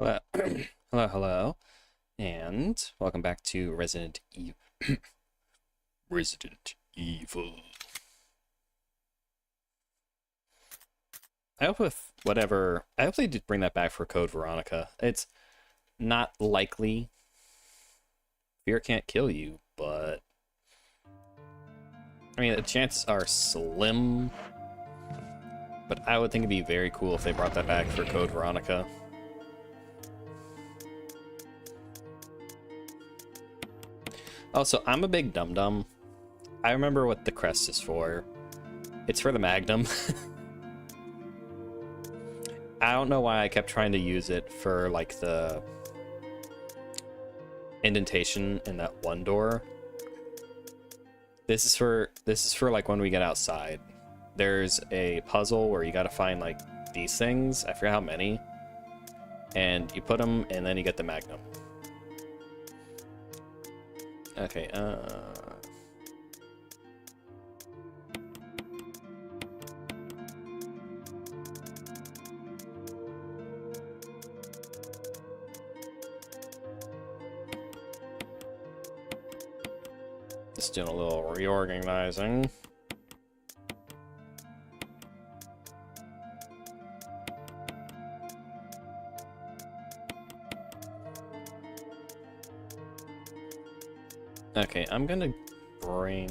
Hello, hello, hello, and welcome back to Resident Evil. Resident Evil. I hope with whatever, I hope they did bring that back for Code Veronica. It's not likely. Fear can't kill you, but I mean the chances are slim. But I would think it'd be very cool if they brought that back for Code Veronica. Also, I'm a big dum-dum. I remember what the crest is for. It's for the Magnum. I don't know why I kept trying to use it for, like, the indentation in that one door. This is for, like, when we get outside. There's a puzzle where you gotta find, like, these things. I forget how many. And you put them, and then you get the Magnum. Okay, just doing a little reorganizing. Okay, I'm gonna bring...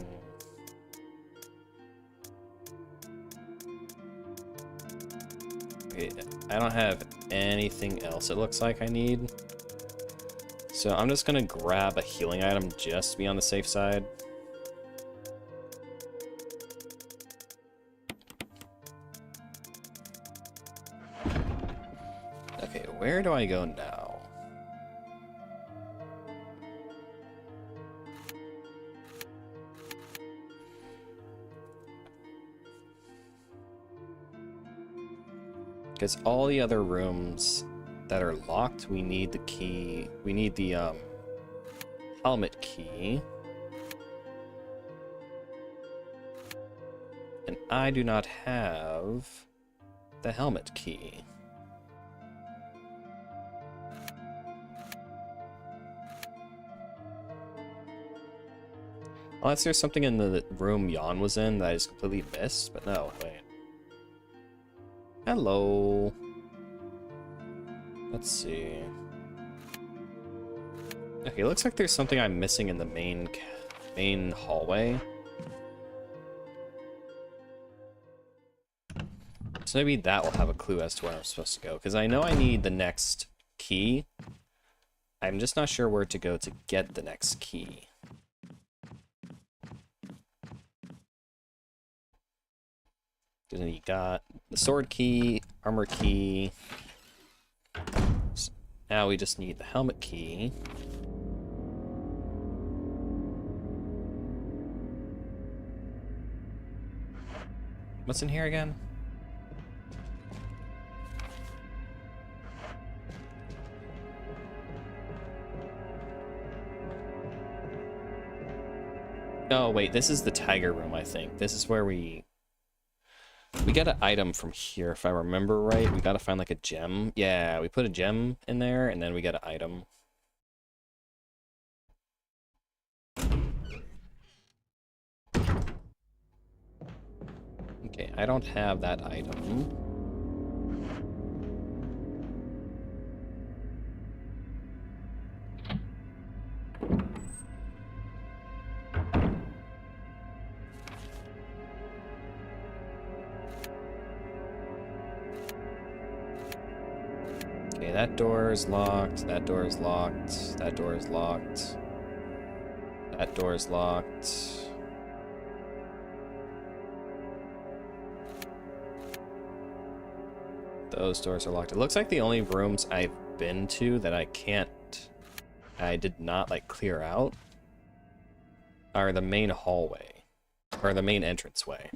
Okay, I don't have anything else it looks like I need. So I'm just gonna grab a healing item just to be on the safe side. Okay, where do I go now? Because all the other rooms that are locked, we need the key. We need the helmet key. And I do not have the helmet key. Unless there's something in the room Jan was in that I just completely missed, but no, wait. Hello. Let's see. Okay, looks like there's something I'm missing in the main hallway. So maybe that will have a clue as to where I'm supposed to go, because I know I need the next key. I'm just not sure where to go to get the next key. Then you got the sword key, armor key. So now we just need the helmet key. What's in here again? Oh wait, this is the tiger room, I think. This is where we get an item from here, if I remember right. We gotta find like a gem. Yeah, we put a gem in there, and then we get an item. Okay, I don't have that item. Okay, that door is locked, that door is locked, that door is locked, that door is locked. Those doors are locked. It looks like the only rooms I've been to that I did not like clear out are the main hallway, or the main entranceway.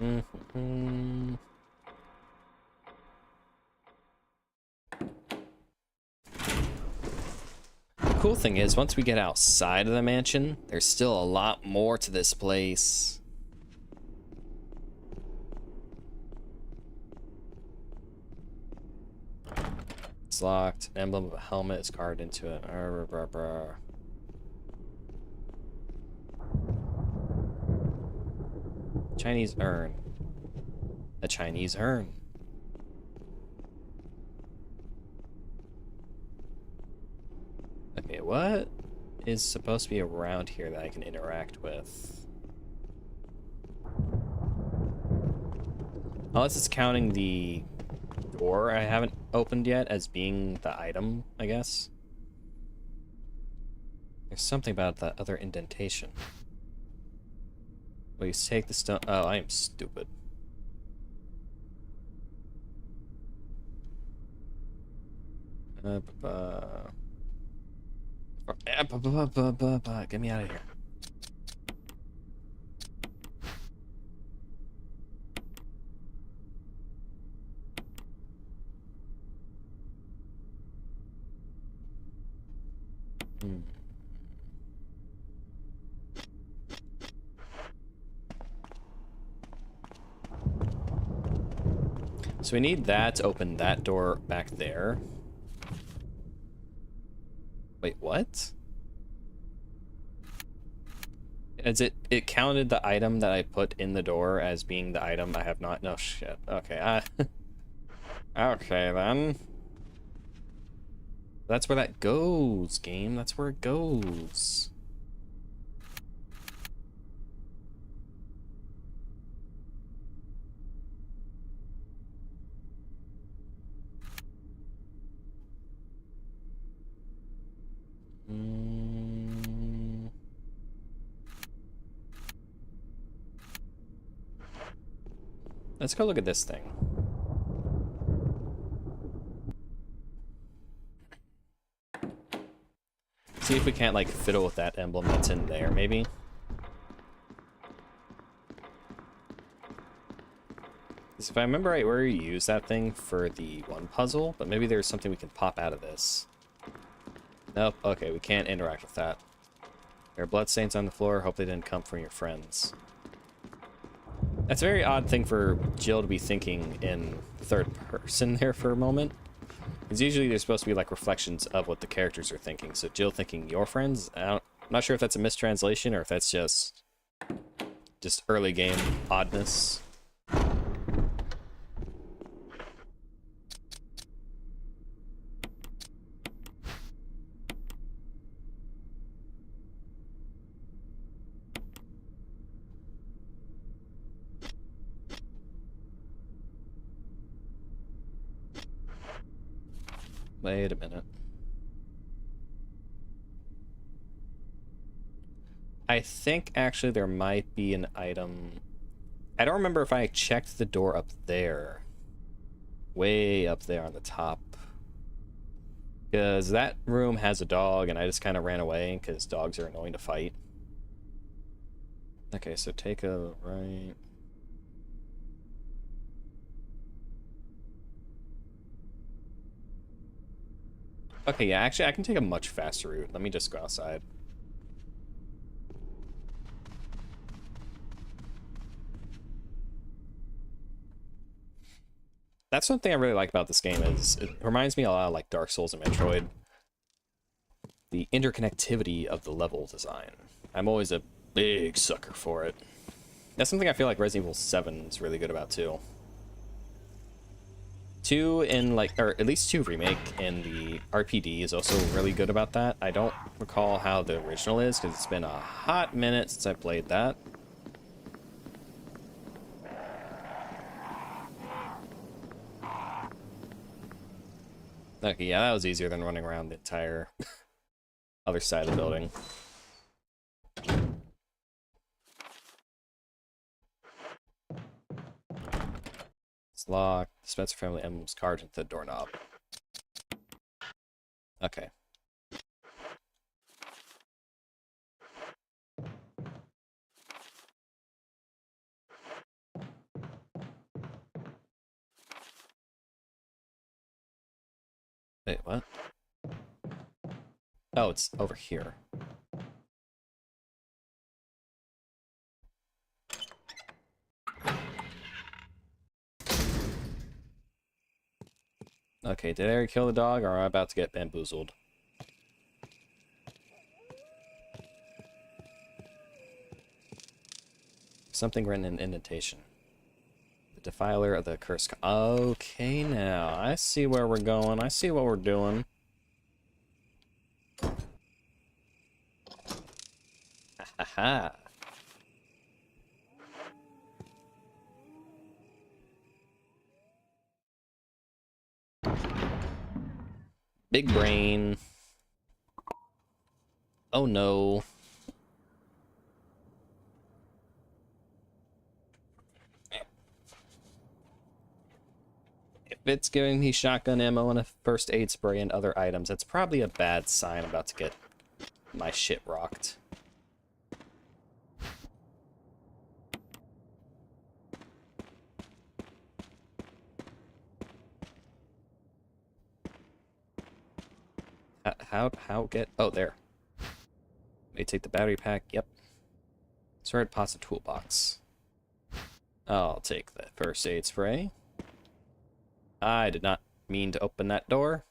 Mm-hmm. cool thing is, once we get outside of the mansion, there's still a lot more to this place. It's locked. An emblem of a helmet is carved into it. Chinese urn. A Chinese urn. Okay, what is supposed to be around here that I can interact with? Unless it's counting the door I haven't opened yet as being the item, I guess. There's something about that other indentation. Please take the stone. Oh, I am stupid. Get me out of here. So we need that to open that door back there. Wait, what? Is it counted the item that I put in the door as being the item I have not? No shit. Okay, okay then. That's where that goes, game. That's where it goes. Let's go look at this thing. See if we can't, like, fiddle with that emblem that's in there, maybe? Because if I remember right, we already used that thing for the one puzzle, but maybe there's something we can pop out of this. Nope, okay, we can't interact with that. There are bloodstains on the floor, hope they didn't come from your friends. That's a very odd thing for Jill to be thinking in third person there for a moment. Because usually there's supposed to be like reflections of what the characters are thinking. So Jill thinking your friends, I'm not sure if that's a mistranslation or if that's just early game oddness. Wait a minute. I think actually there might be an item. I don't remember if I checked the door up there. Way up there on the top. Because that room has a dog and I just kind of ran away because dogs are annoying to fight. Okay, so take a right. Okay, yeah, actually I can take a much faster route. Let me just go outside. That's one thing I really like about this game is it reminds me a lot of like Dark Souls and Metroid. The interconnectivity of the level design. I'm always a big sucker for it. That's something I feel like Resident Evil 7 is really good about too. 2 in like, or at least 2 remake and the RPD is also really good about that. I don't recall how the original is because it's been a hot minute since I played that. Okay, yeah, that was easier than running around the entire other side of the building. It's locked. Spencer family emblems carved into the doorknob. Okay. Wait, what? Oh, it's over here. Okay, did I already kill the dog, or am I about to get bamboozled? Something written in indentation. The defiler of the curse. Okay, now I see where we're going. I see what we're doing. Ha ha. Big brain. Oh no. If it's giving me shotgun ammo and a first aid spray and other items, that's probably a bad sign. I'm about to get my shit rocked. How get... Oh, there. May take the battery pack. Yep. Sorted pots and toolbox. I'll take the first aid spray. I did not mean to open that door.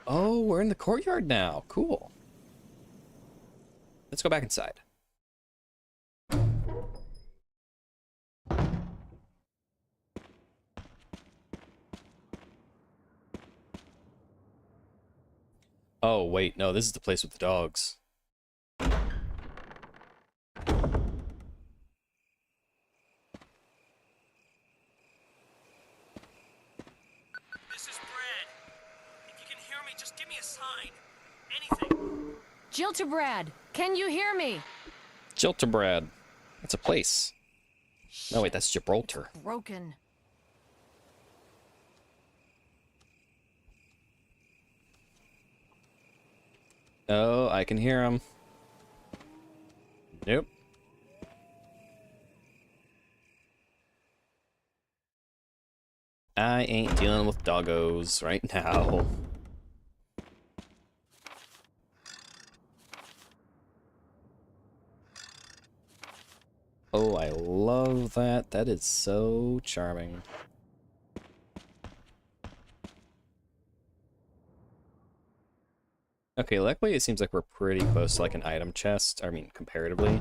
Oh, we're in the courtyard now. Cool. Let's go back inside. Oh, wait. No, this is the place with the dogs. Jilterbrad, can you hear me? Jilterbrad. That's a place. Shit. No, wait, that's Gibraltar. It's broken. Oh, I can hear him. Nope. I ain't dealing with doggos right now. Oh, I love that. That is so charming. Okay, luckily it seems like we're pretty close to like an item chest. I mean, comparatively.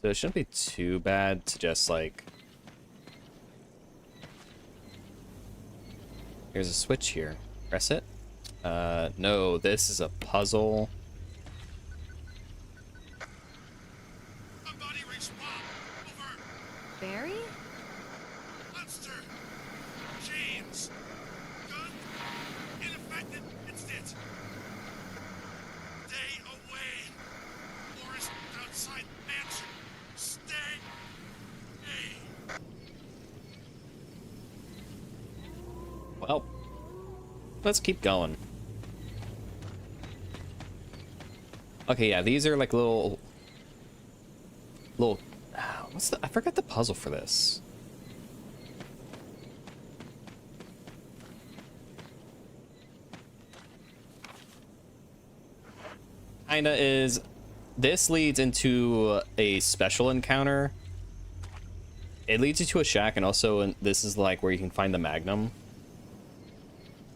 So it shouldn't be too bad to just like... Here's a switch here. Press it. No, this is a puzzle. Barry? Monster! James! Gun! Ineffective! Instant! Stay away! Forest outside mansion! Stay! Hey! Well, let's keep going. Okay, yeah, these are like little... What's the... I forgot the puzzle for this. Kinda is... This leads into a special encounter. It leads you to a shack, and also this is like where you can find the Magnum.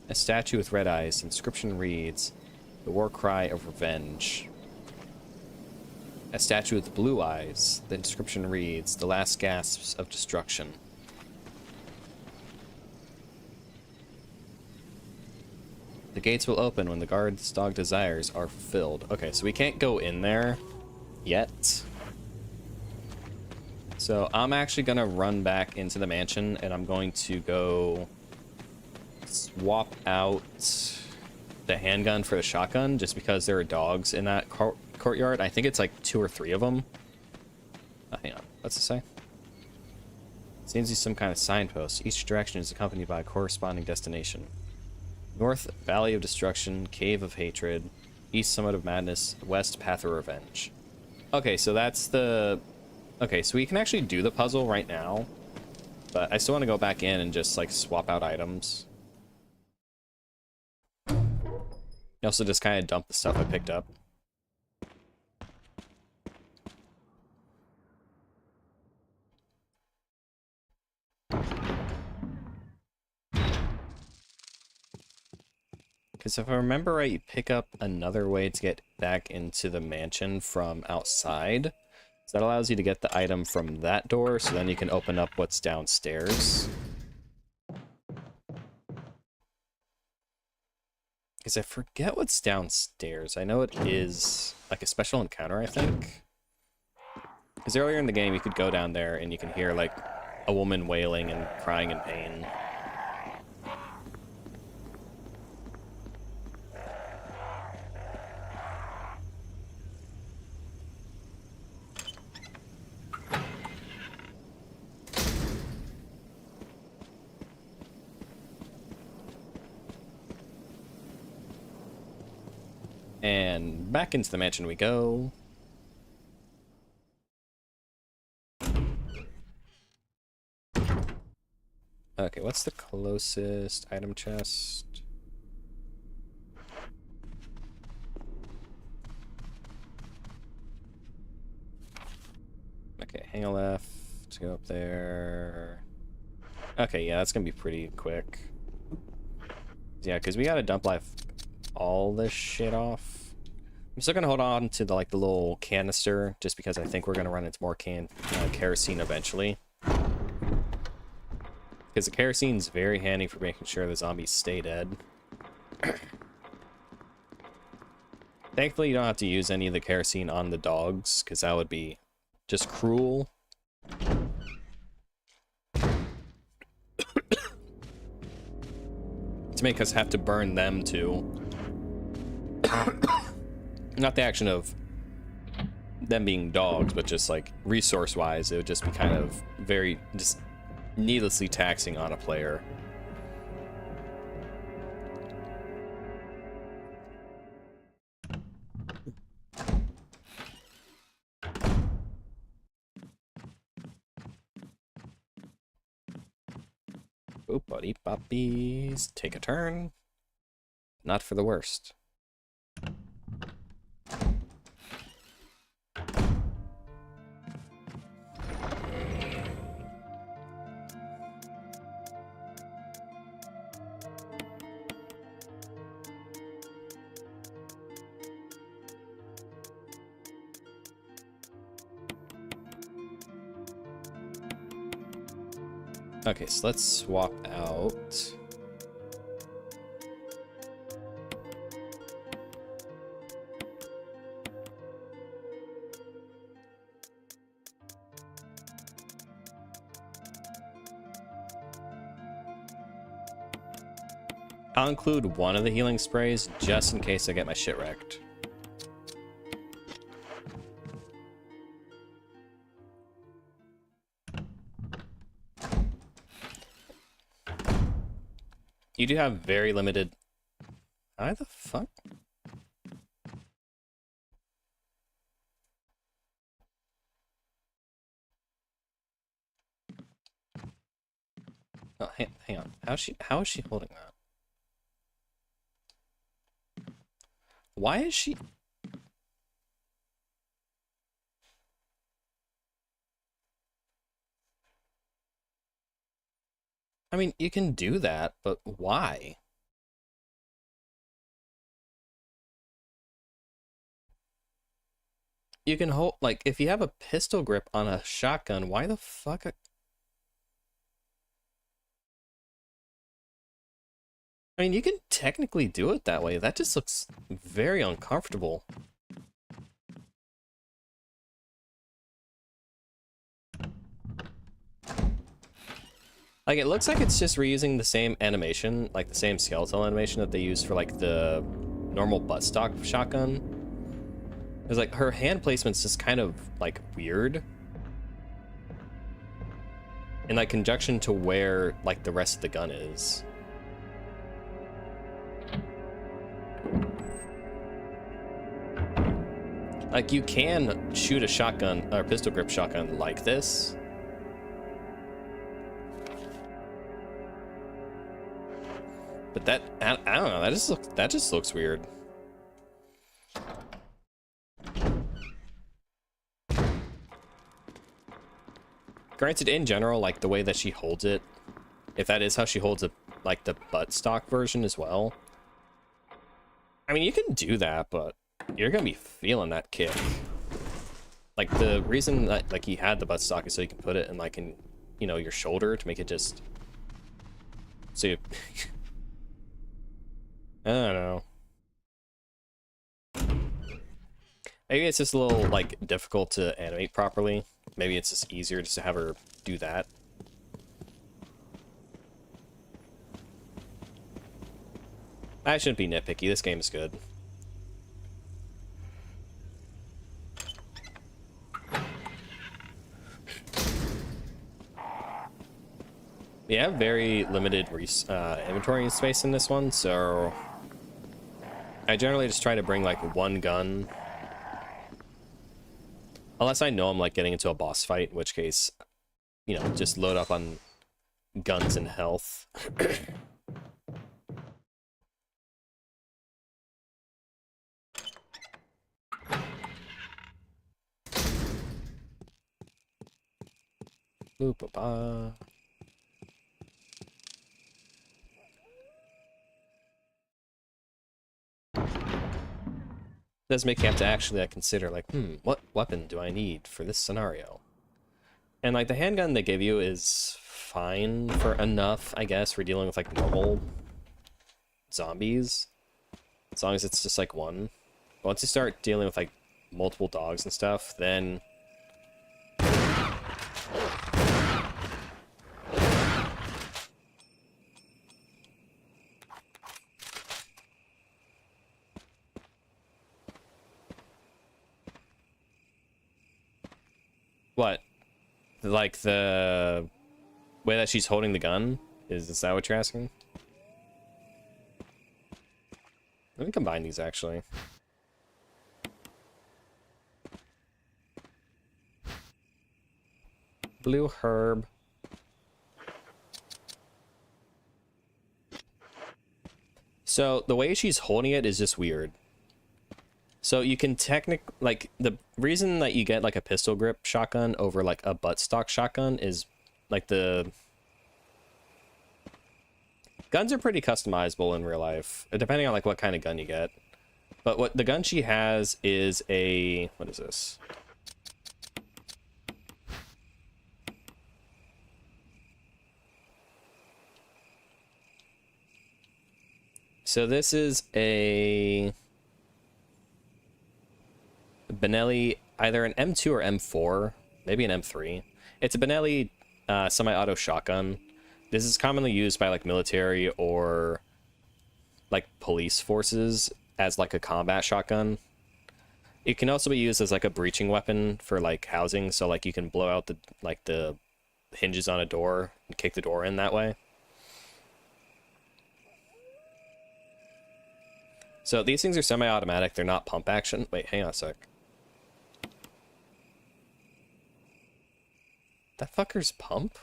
A statue with red eyes. Inscription reads, "The war cry of revenge." A statue with blue eyes. The inscription reads, "The last gasps of destruction." The gates will open when the guard's dog desires are fulfilled. Okay, so we can't go in there yet. So I'm actually gonna run back into the mansion, and I'm going to go swap out the handgun for the shotgun, just because there are dogs in that courtyard. I think it's like 2 or 3 of them. Hang on, what's it say? Seems to be some kind of signpost. Each direction is accompanied by a corresponding destination. North, Valley of Destruction, Cave of Hatred. East, Summit of Madness. West, Path of Revenge. Okay, so that's the... Okay, so we can actually do the puzzle right now. But I still want to go back in and just like swap out items. Also just kind of dump the stuff I picked up. Because if I remember right, you pick up another way to get back into the mansion from outside. So that allows you to get the item from that door, so then you can open up what's downstairs. Because I forget what's downstairs. I know it is like a special encounter, I think. Because earlier in the game, you could go down there and you can hear like a woman wailing and crying in pain. And back into the mansion we go. Okay, what's the closest item chest? Okay, hang a left to go up there. Okay, yeah, that's gonna be pretty quick. Yeah, because we gotta dump all this shit off. I'm still gonna hold on to the little canister just because I think we're gonna run into more kerosene eventually. Because the kerosene's very handy for making sure the zombies stay dead. Thankfully, you don't have to use any of the kerosene on the dogs, because that would be just cruel. To make us have to burn them too. Not the action of them being dogs, but just like resource-wise, it would just be kind of very just needlessly taxing on a player. Oh, buddy puppies, take a turn. Not for the worst. Okay, so let's swap out. I'll include one of the healing sprays just in case I get my shit wrecked. You do have very limited... Why the fuck? Oh, hang on. How is she holding that? Why is she... I mean, you can do that, but why? You can hold, like, if you have a pistol grip on a shotgun, why the fuck? I mean, you can technically do it that way. That just looks very uncomfortable. Like, it looks like it's just reusing the same animation, like the same skeletal animation that they use for, like, the normal buttstock shotgun. It's like, her hand placement's just kind of, like, weird. In, like, conjunction to where, like, the rest of the gun is. Like, you can shoot a shotgun, or pistol grip shotgun like this. But I don't know, that just looks weird. Granted, in general, like the way that she holds it, if that is how she holds it, like the buttstock version as well. I mean, you can do that, but you're gonna be feeling that kick. Like the reason that like he had the buttstock is so you can put it in like in, you know, your shoulder to make it just. So you... I don't know. Maybe it's just a little like difficult to animate properly. Maybe it's just easier just to have her do that. I shouldn't be nitpicky. This game is good. We have very limited inventory space in this one, so I generally just try to bring like one gun. Unless I know I'm like getting into a boss fight, in which case, you know, just load up on guns and health. Boop-a-ba. Does make you have to actually like, consider like, what weapon do I need for this scenario? And like the handgun they give you is fine for enough, I guess, for dealing with like normal zombies, as long as it's just like one. But once you start dealing with like multiple dogs and stuff, then what? Like the way that she's holding the gun? Is that what you're asking? Let me combine these actually. Blue herb. So the way she's holding it is just weird. So you can like the reason that you get like a pistol grip shotgun over like a buttstock shotgun is like the guns are pretty customizable in real life, depending on like what kind of gun you get. But what the gun she has is a, what is this? So this is a Benelli, either an M2 or M4, maybe an M3. It's a Benelli semi-auto shotgun. This is commonly used by like military or like police forces as like a combat shotgun. It can also be used as like a breaching weapon for like housing, so like you can blow out the hinges on a door and kick the door in that way. So these things are semi-automatic, they're not pump action. Wait, hang on a sec. That fucker's pump?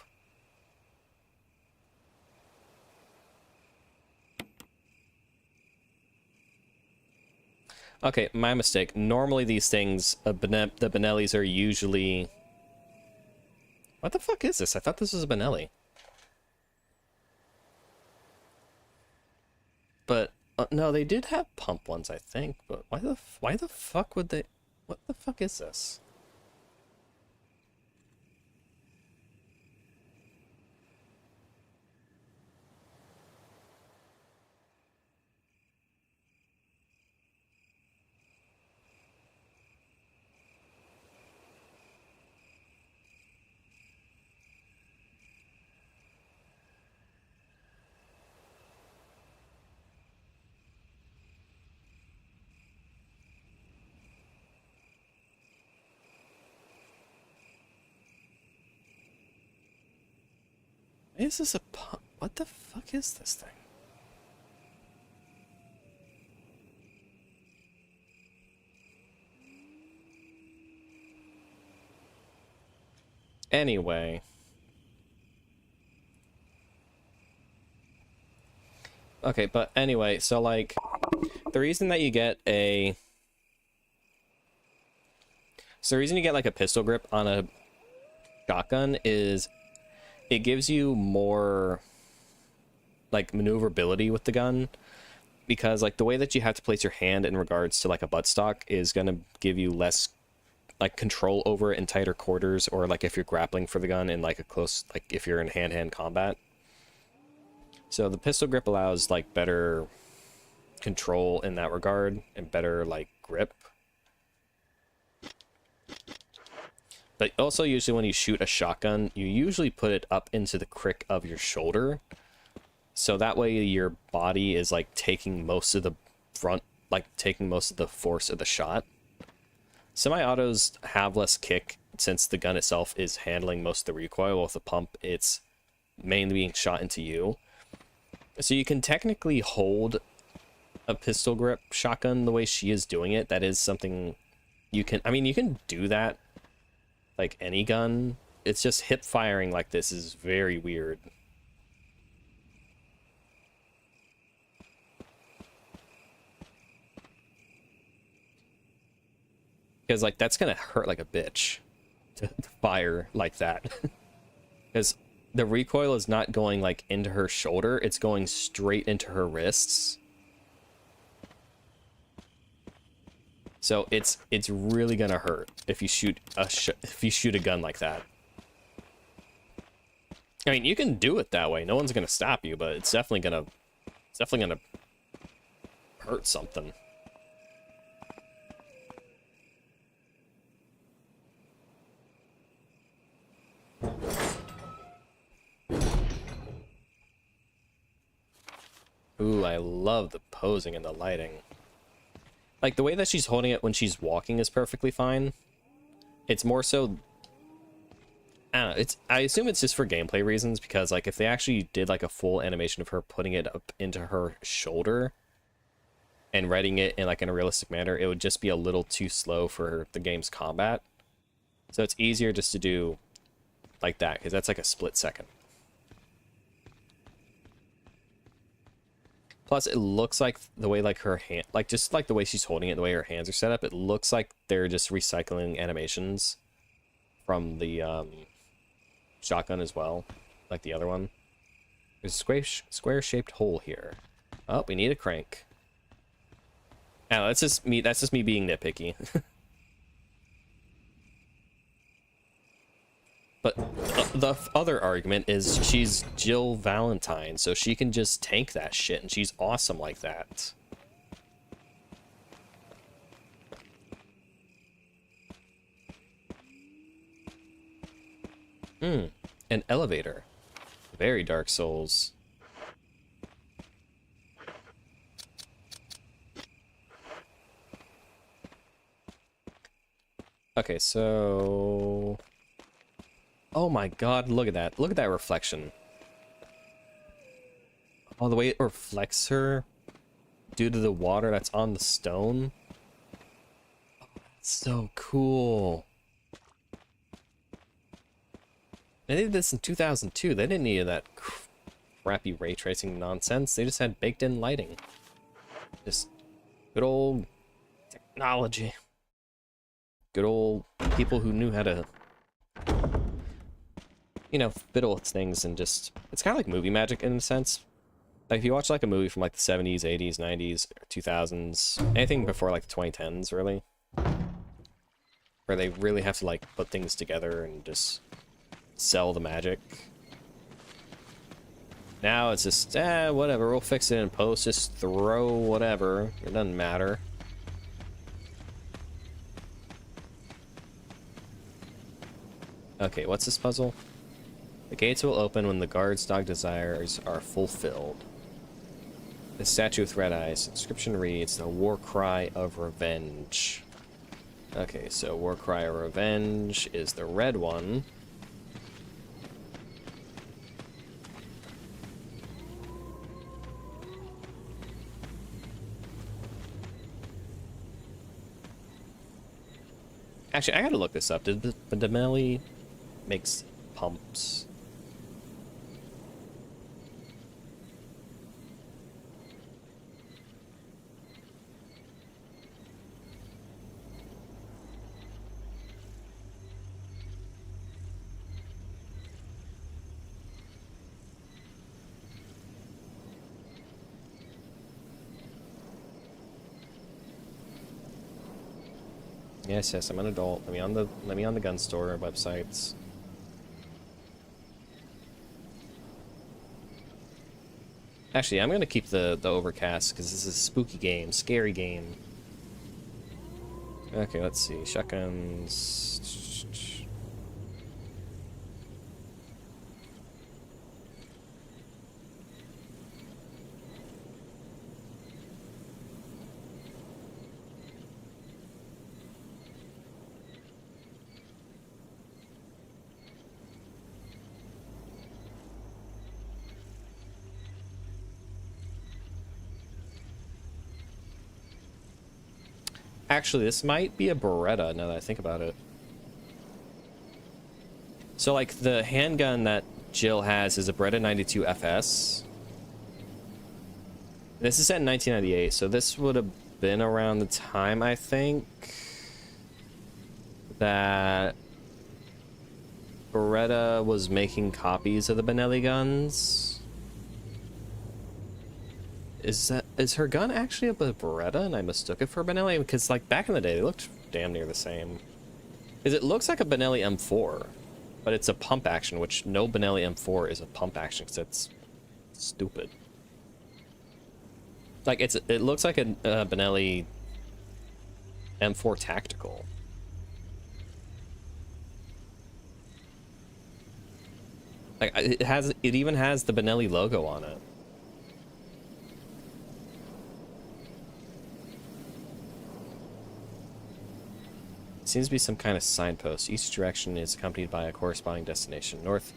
Okay, my mistake. Normally these things, the Benellis are usually... What the fuck is this? I thought this was a Benelli. But, no, they did have pump ones, I think. But why the fuck would they... What the fuck is this? Is this a pump? What the fuck is this thing? Anyway. Okay, but anyway, so like the reason that you get a like a pistol grip on a shotgun is it gives you more like maneuverability with the gun, because like the way that you have to place your hand in regards to like a buttstock is going to give you less like control over it in tighter quarters, or like if you're grappling for the gun in like a close, like if you're in hand-to-hand combat. So the pistol grip allows like better control in that regard and better like grip. But also usually when you shoot a shotgun, you usually put it up into the crick of your shoulder. So that way your body is like taking most of the taking most of the force of the shot. Semi-autos have less kick since the gun itself is handling most of the recoil. With the pump, it's mainly being shot into you. So you can technically hold a pistol grip shotgun the way she is doing it. That is something you can, I mean, you can do that like any gun. It's just hip firing like this is very weird. Because like that's gonna hurt like a bitch to fire like that. Because the recoil is not going like into her shoulder, it's going straight into her wrists. So it's really gonna hurt if you shoot a gun like that. I mean, you can do it that way. No one's gonna stop you, but it's definitely gonna hurt something. Ooh, I love the posing and the lighting. Like, the way that she's holding it when she's walking is perfectly fine. It's more so... I don't know, I assume it's just for gameplay reasons, because, like, if they actually did, like, a full animation of her putting it up into her shoulder and writing it in, like, in a realistic manner, it would just be a little too slow for the game's combat. So it's easier just to do like that, because that's, like, a split second. Plus, it looks like the way, like, her hand... Like, just, like, the way she's holding it, the way her hands are set up, it looks like they're just recycling animations from the, shotgun as well. Like the other one. There's a square-shaped hole here. Oh, we need a crank. Oh, that's just me being nitpicky. But the other argument is she's Jill Valentine, so she can just tank that shit, and she's awesome like that. An elevator. Very Dark Souls. Okay, so... Oh my god, look at that. Look at that reflection. Oh, the way it reflects her due to the water that's on the stone. Oh, that's so cool. They did this in 2002. They didn't need that crappy ray tracing nonsense. They just had baked-in lighting. Just good old technology. Good old people who knew how to... you know, fiddle with things, and just... It's kind of like movie magic in a sense. Like, if you watch, like, a movie from, like, the 70s, 80s, 90s, 2000s, anything before, like, the 2010s, really. Where they really have to, like, put things together and just sell the magic. Now it's just, whatever, we'll fix it in post, just throw whatever. It doesn't matter. Okay, what's this puzzle? The gates will open when the guard's dog desires are fulfilled. The statue with red eyes. Inscription reads, the war cry of revenge. Okay, so war cry of revenge is the red one. Actually, I gotta look this up. Did Demelli makes pumps? Yes, yes, I'm an adult. Let me on the gun store websites. Actually, I'm gonna keep the overcast because this is a spooky game, scary game. Okay, let's see. Shotguns. Actually, this might be a Beretta now that I think about it. So, like, the handgun that Jill has is a Beretta 92 FS. This is set in 1998, so this would have been around the time, I think, that Beretta was making copies of the Benelli guns. Is her gun actually a Beretta and I mistook it for a Benelli? Because, like, back in the day, they looked damn near the same. Because it looks like a Benelli M4, but it's a pump action, which no Benelli M4 is a pump action because it's stupid. Like, it looks like a Benelli M4 tactical. Like, it even has the Benelli logo on it. Seems to be some kind of signpost. Each direction is accompanied by a corresponding destination. North,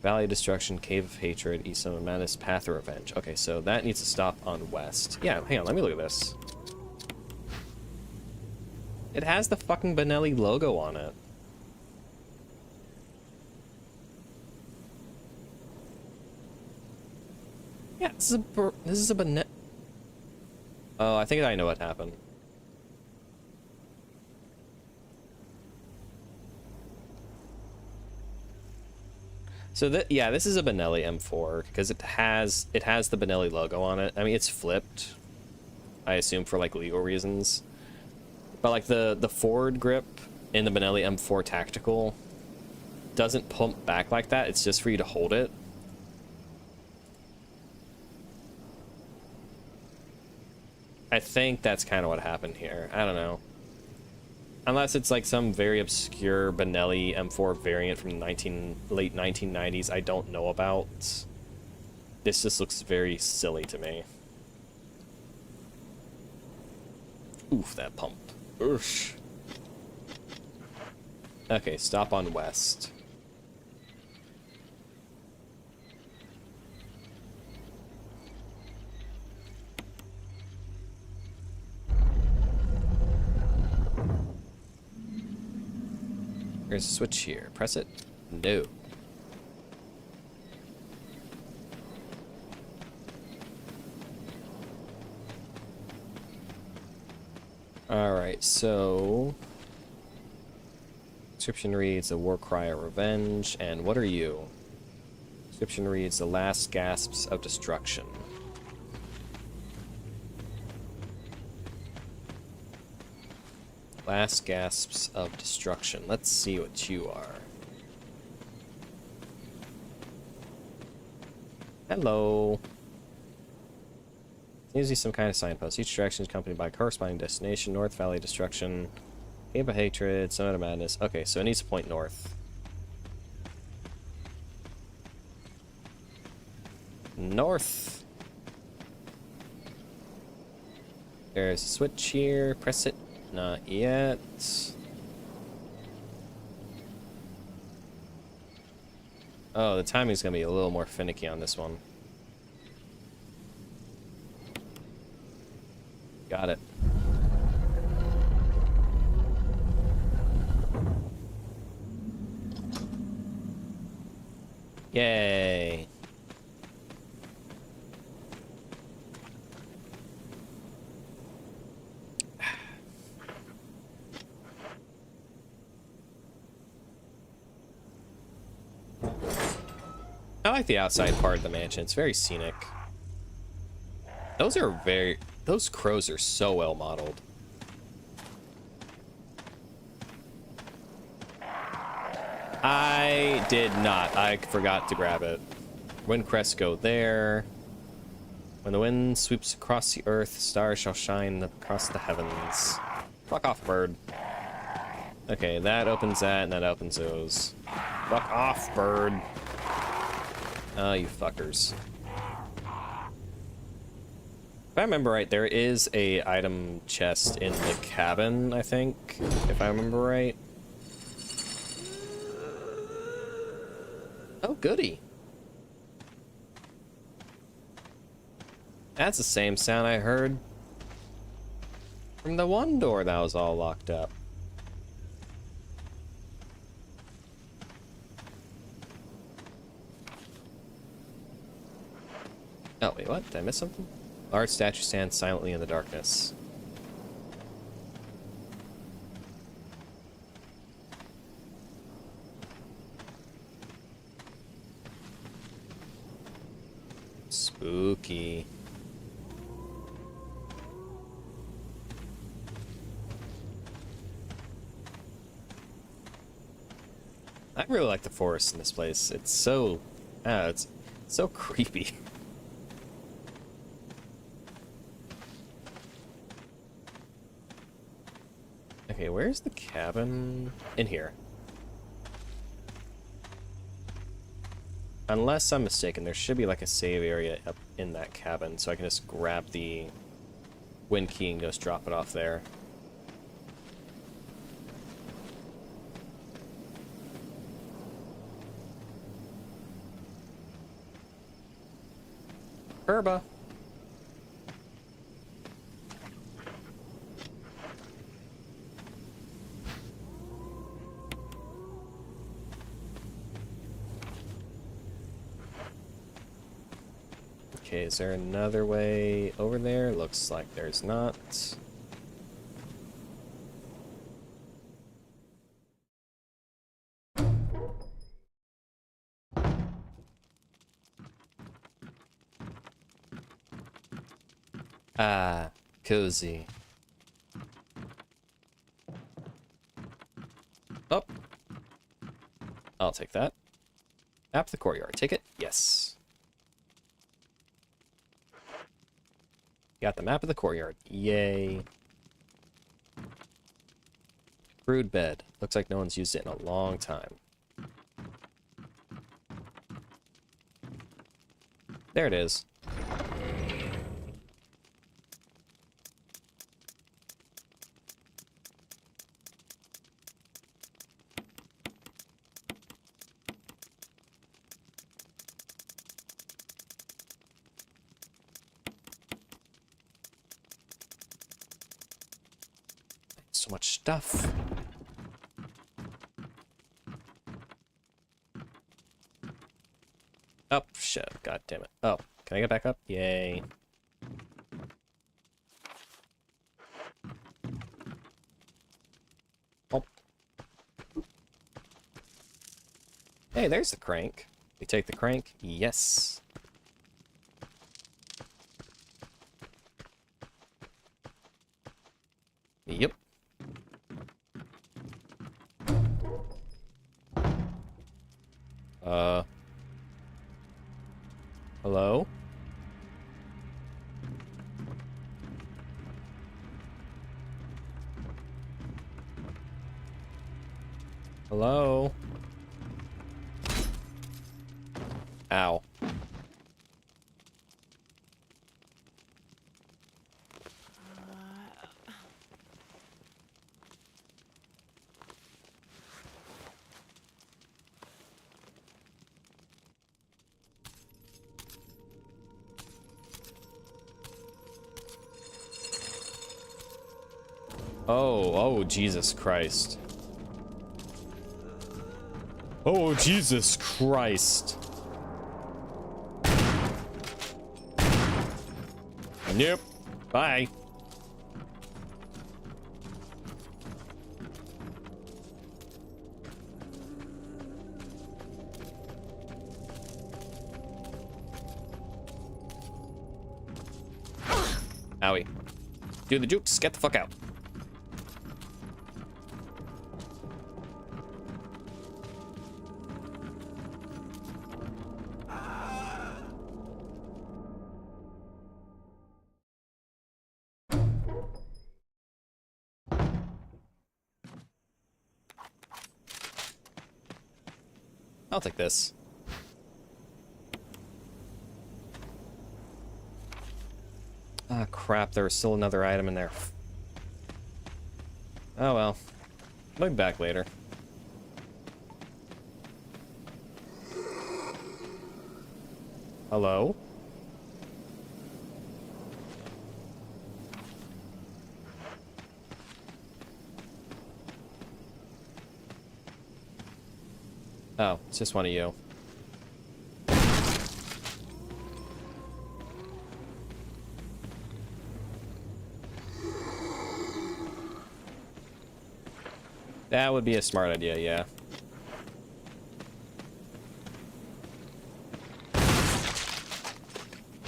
Valley of Destruction, Cave of Hatred, East of Madness, Path of Revenge. Okay, so that needs to stop on west. Yeah, hang on, let me look at this. It has the fucking Benelli logo on it. Yeah, this is a Benelli. Oh, I think I know what happened. So yeah, this is a Benelli M4 because it has the Benelli logo on it. I mean, it's flipped, I assume for like legal reasons. But like the forward grip in the Benelli M4 Tactical doesn't pump back like that. It's just for you to hold it. I think that's kind of what happened here. I don't know. Unless it's like some very obscure Benelli M4 variant from late 1990s I don't know about. This just looks very silly to me. Oof, that pump. Oof. Okay, stop on west. There's a switch here. Press it. No. Alright, so... Description reads, a war cry of revenge. And what are you? Description reads, the last gasps of destruction. Last gasps of destruction. Let's see what you are. Hello. Seems to be some kind of signpost. Each direction is accompanied by a corresponding destination. North, Valley of Destruction, Cave of Hatred, Summit of Madness. Okay, so it needs to point north. North. There's a switch here. Press it. Not yet. Oh, the timing's gonna be a little more finicky on this one. Got it. Yay. I like the outside part of the mansion. It's very scenic. Those crows are so well modeled. I did not. I forgot to grab it. Wind crests go there. When the wind sweeps across the earth, stars shall shine across the heavens. Fuck off, bird. Okay, that opens that, and that opens those. Fuck off, bird. Oh, you fuckers. If I remember right, there is a item chest in the cabin, I think. If I remember right. Oh, goody. That's the same sound I heard from the one door that was all locked up. Oh, wait, what? Did I miss something? Large statue stands silently in the darkness. Spooky. I really like the forest in this place. It's so, it's so creepy. Okay, where's the cabin? In here. Unless I'm mistaken, there should be like a save area up in that cabin, so I can just grab the wind key and just drop it off there. Herba. Okay, is there another way over there? Looks like there's not. Ah, cozy. Oh. I'll take that. Map the courtyard. Take it? Yes. Got the map of the courtyard. Yay. Brood bed. Looks like no one's used it in a long time. There it is. So much stuff. Oh, shit. God damn it. Oh, can I get back up? Yay. Oh. Hey, there's the crank. We take the crank? Yes. Yep. Hello? Hello? Ow. Oh, Jesus Christ. Oh, Jesus Christ. Nope. Bye. Owie. Do the jukes. Get the fuck out. I'll take this. Ah, crap, there was still another item in there. Oh well. I'll be back later. Hello? Oh, it's just one of you. That would be a smart idea, yeah.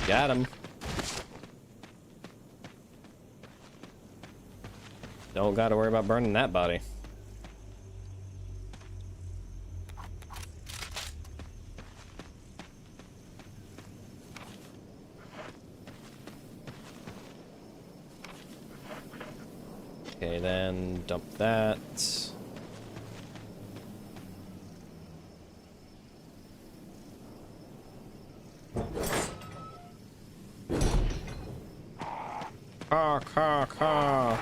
Got him. Don't gotta worry about burning that body. Okay, then dump that. Caw.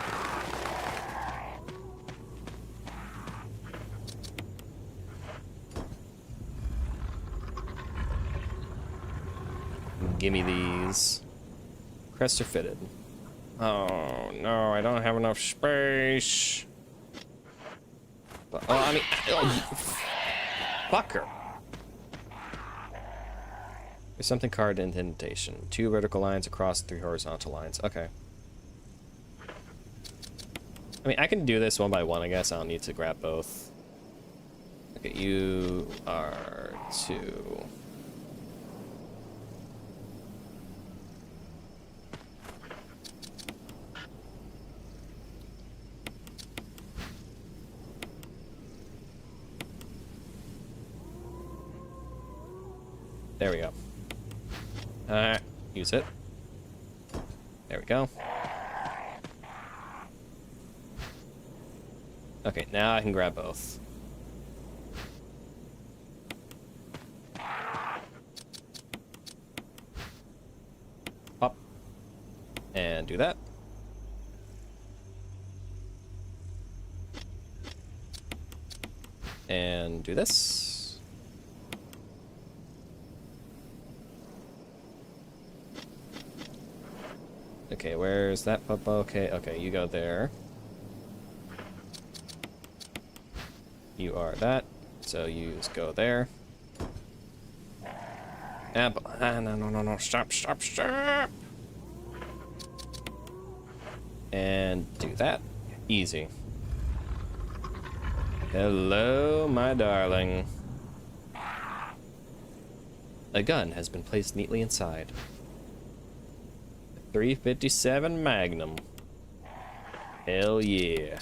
Gimme these. Crests are fitted. Oh no, I don't have enough space. Oh, I mean, oh, fucker. There's something carved indentation. 2 vertical lines across 3 horizontal lines. Okay. I mean, I can do this one by one, I guess. I don't need to grab both. Okay, you are 2. There we go. Use it. There we go. Okay, now I can grab both. Pop. And do that. And do this. Okay, where's that pop? Okay, you go there. You are that, so you just go there. No, stop. And do that. Easy. Hello, my darling. A gun has been placed neatly inside. 357 Magnum. Hell yeah.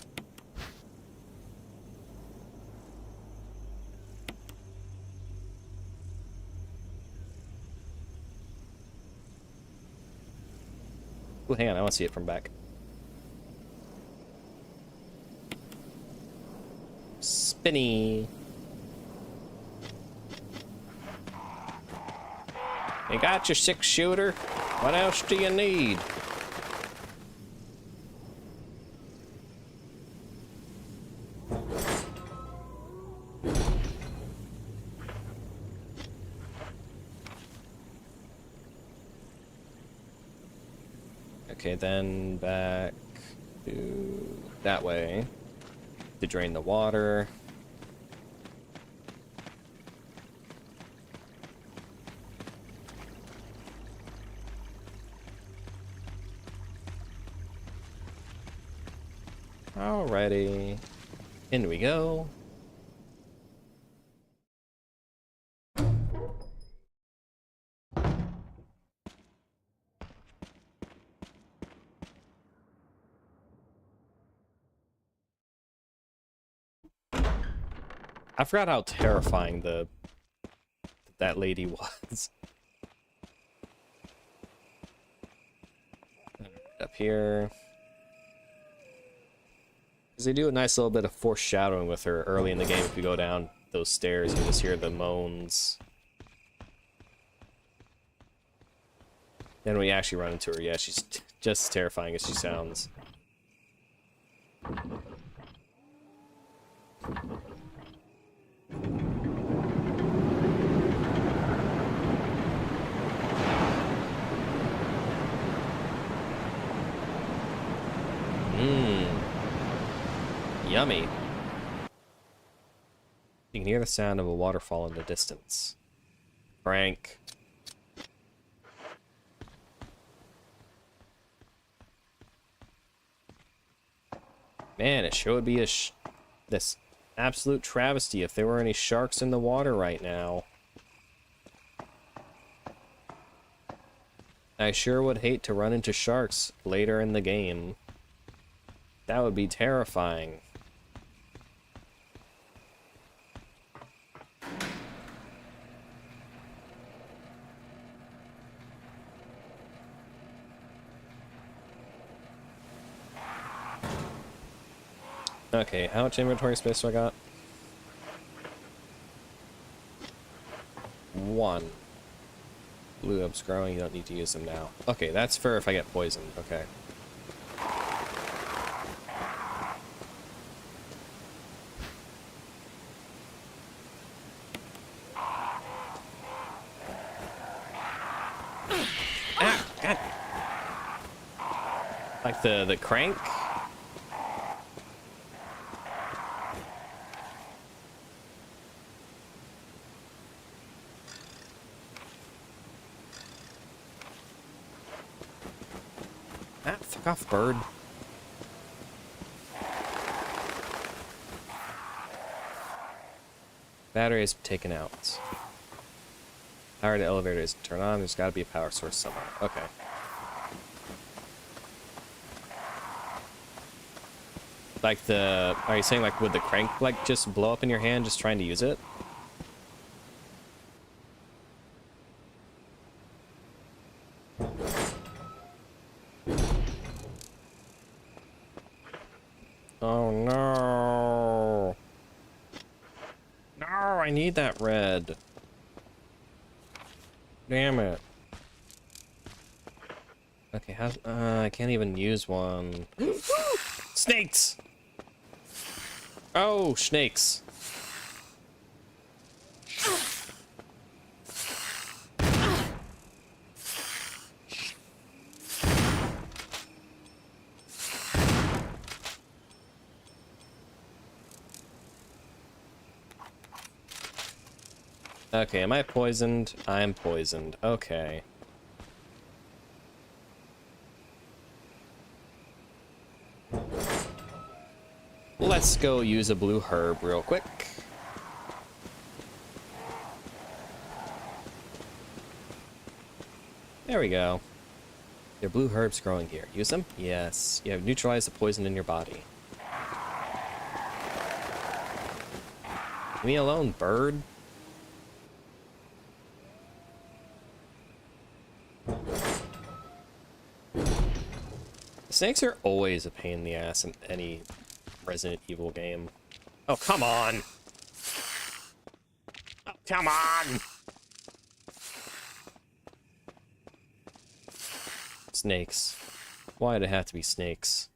Well, hang on, I want to see it from back. Spinny. You got your 6-shooter? What else do you need? Okay, then back to that way to drain the water. Alrighty, in we go. I forgot how terrifying that lady was. Up here. Because they do a nice little bit of foreshadowing with her early in the game if you go down those stairs, you just hear the moans. Then we actually run into her. Yeah, she's just as terrifying as she sounds. Mmm. Yummy. You can hear the sound of a waterfall in the distance. Frank. Man, it sure would be this absolute travesty if there were any sharks in the water right now. I sure would hate to run into sharks later in the game. That would be terrifying. Okay, how much inventory space do I got? 1. Blue herbs growing, you don't need to use them now. Okay, that's for if I get poisoned, okay. Ah, God. Like the crank? Ah, fuck off, bird. Battery is taken out. Power to elevator is turned on. There's got to be a power source somewhere. Okay. Like are you saying like would the crank like just blow up in your hand just trying to use it? Oh no. No, I need that red. Damn it. Okay, I can't even use one. Snakes! Oh, snakes. Okay, am I poisoned? I'm poisoned. Okay. Let's go use a blue herb real quick. There we go. There are blue herbs growing here. Use them? Yes. You have neutralized the poison in your body. Leave me alone, bird. Snakes are always a pain in the ass in any Resident Evil game. Oh, come on! Oh, come on! Snakes. Why'd it have to be snakes?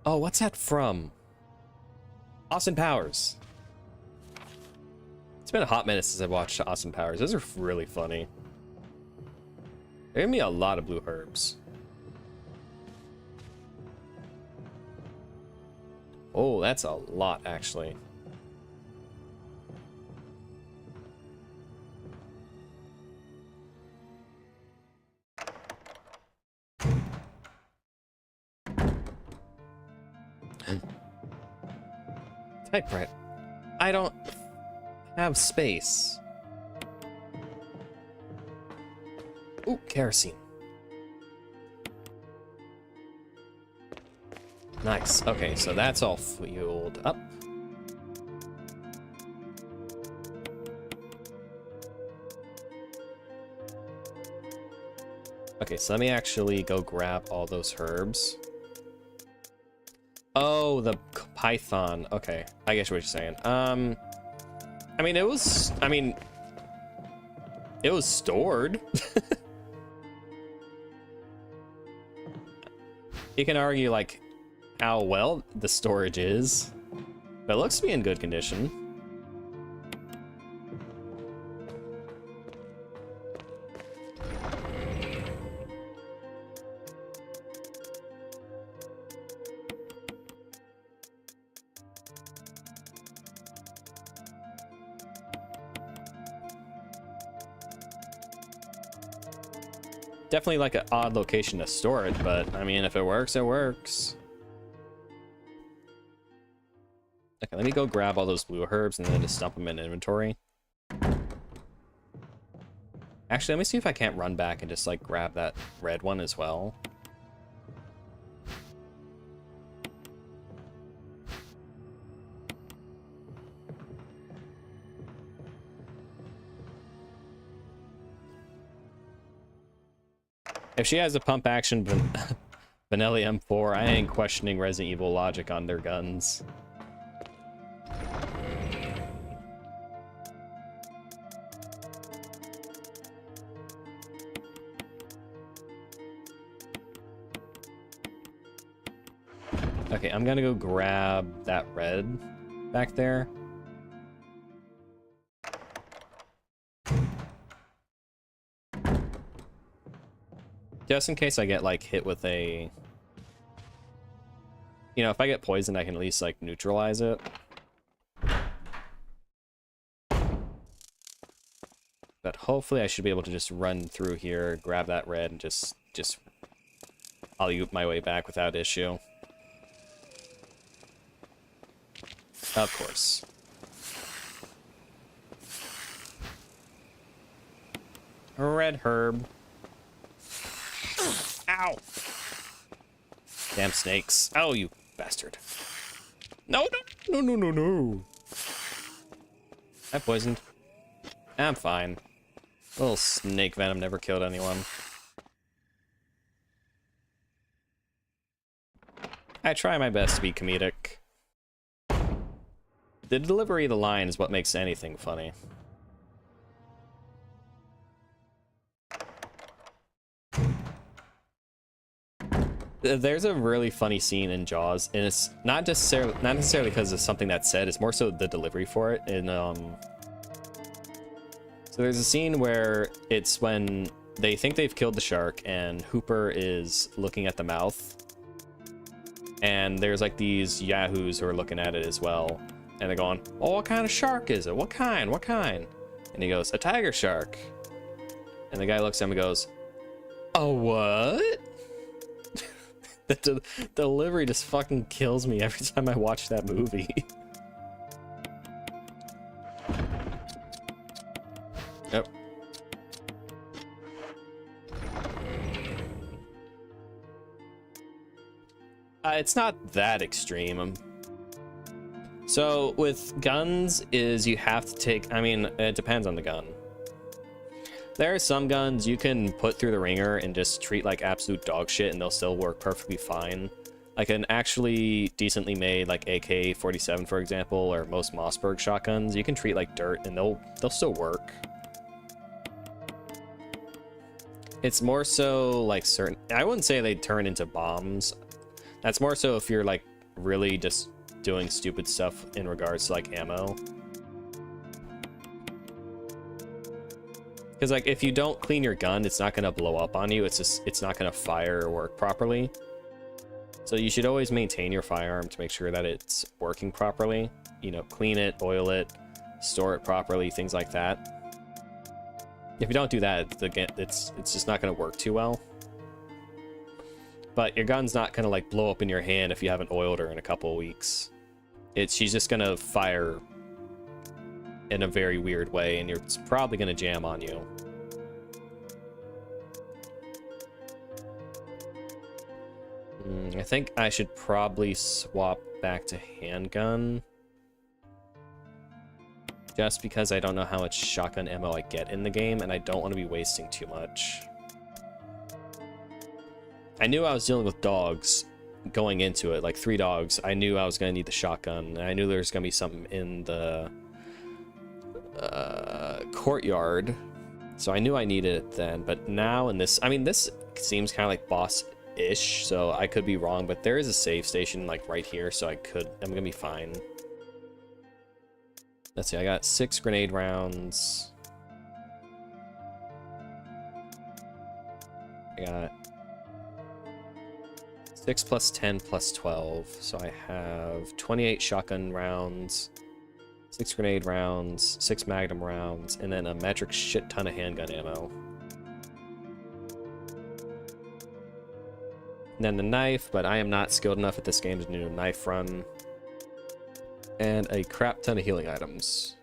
Oh, what's that from? Austin Powers. It's been a hot minute since I've watched Austin Powers. Those are really funny. There gave me a lot of blue herbs. Oh, that's a lot, actually. Typewriter. I don't have space. Ooh, kerosene. Nice. Okay, so that's all fueled up. Okay, so let me actually go grab all those herbs. Oh, the python. Okay, I guess what you're saying. I mean, it was stored. You can argue, like, how well the storage is, but it looks to be in good condition. Definitely like an odd location to store it, but I mean, if it works, it works. Okay, let me go grab all those blue herbs and then just dump them in inventory. Actually, let me see if I can't run back and just like grab that red one as well. If she has a pump action Benelli M4, I ain't questioning Resident Evil logic on their guns. Okay, I'm gonna go grab that red back there. Just in case I get, like, hit with a... You know, if I get poisoned, I can at least, like, neutralize it. But hopefully I should be able to just run through here, grab that red, and just I'll use my way back without issue. Of course. Red herb. Ow! Damn snakes. Oh, you bastard. No, no, no, no, no, no. I'm poisoned. I'm fine. Little snake venom never killed anyone. I try my best to be comedic. The delivery of the line is what makes anything funny. There's a really funny scene in Jaws, and it's not necessarily because of something that's said, it's more so the delivery for it. And so there's a scene where it's when they think they've killed the shark, and Hooper is looking at the mouth, and there's like these yahoos who are looking at it as well, and they're going, "Oh, what kind of shark is it? What kind? What kind?" And he goes, "A tiger shark." And the guy looks at him and goes, "A what?" The delivery just fucking kills me every time I watch that movie. Yep. It's not that extreme. So with guns is you have to take, I mean, it depends on the gun. There are some guns you can put through the ringer and just treat like absolute dog shit and they'll still work perfectly fine. Like an actually decently made like AK-47, for example, or most Mossberg shotguns, you can treat like dirt and they'll still work. It's more so like certain, I wouldn't say they turn into bombs. That's more so if you're like really just doing stupid stuff in regards to like ammo. Because like if you don't clean your gun, it's not gonna blow up on you. It's not gonna fire or work properly. So you should always maintain your firearm to make sure that it's working properly. You know, clean it, oil it, store it properly, things like that. If you don't do that, it's just not gonna work too well. But your gun's not gonna like blow up in your hand if you haven't oiled her in a couple of weeks. She's just gonna fire in a very weird way, and it's probably gonna jam on you. I think I should probably swap back to handgun. Just because I don't know how much shotgun ammo I get in the game, and I don't want to be wasting too much. I knew I was dealing with dogs going into it, like 3 dogs. I knew I was going to need the shotgun, and I knew there was going to be something in the courtyard, so I knew I needed it then. But now in this, I mean, this seems kind of like boss-ish, so I could be wrong, but there is a save station like right here, so I'm gonna be fine. Let's see, I got 6 grenade rounds. I got 6 plus 10 plus 12, so I have 28 shotgun rounds, 6 grenade rounds, 6 magnum rounds, and then a metric shit ton of handgun ammo. And then the knife, but I am not skilled enough at this game to do a knife run. And a crap ton of healing items.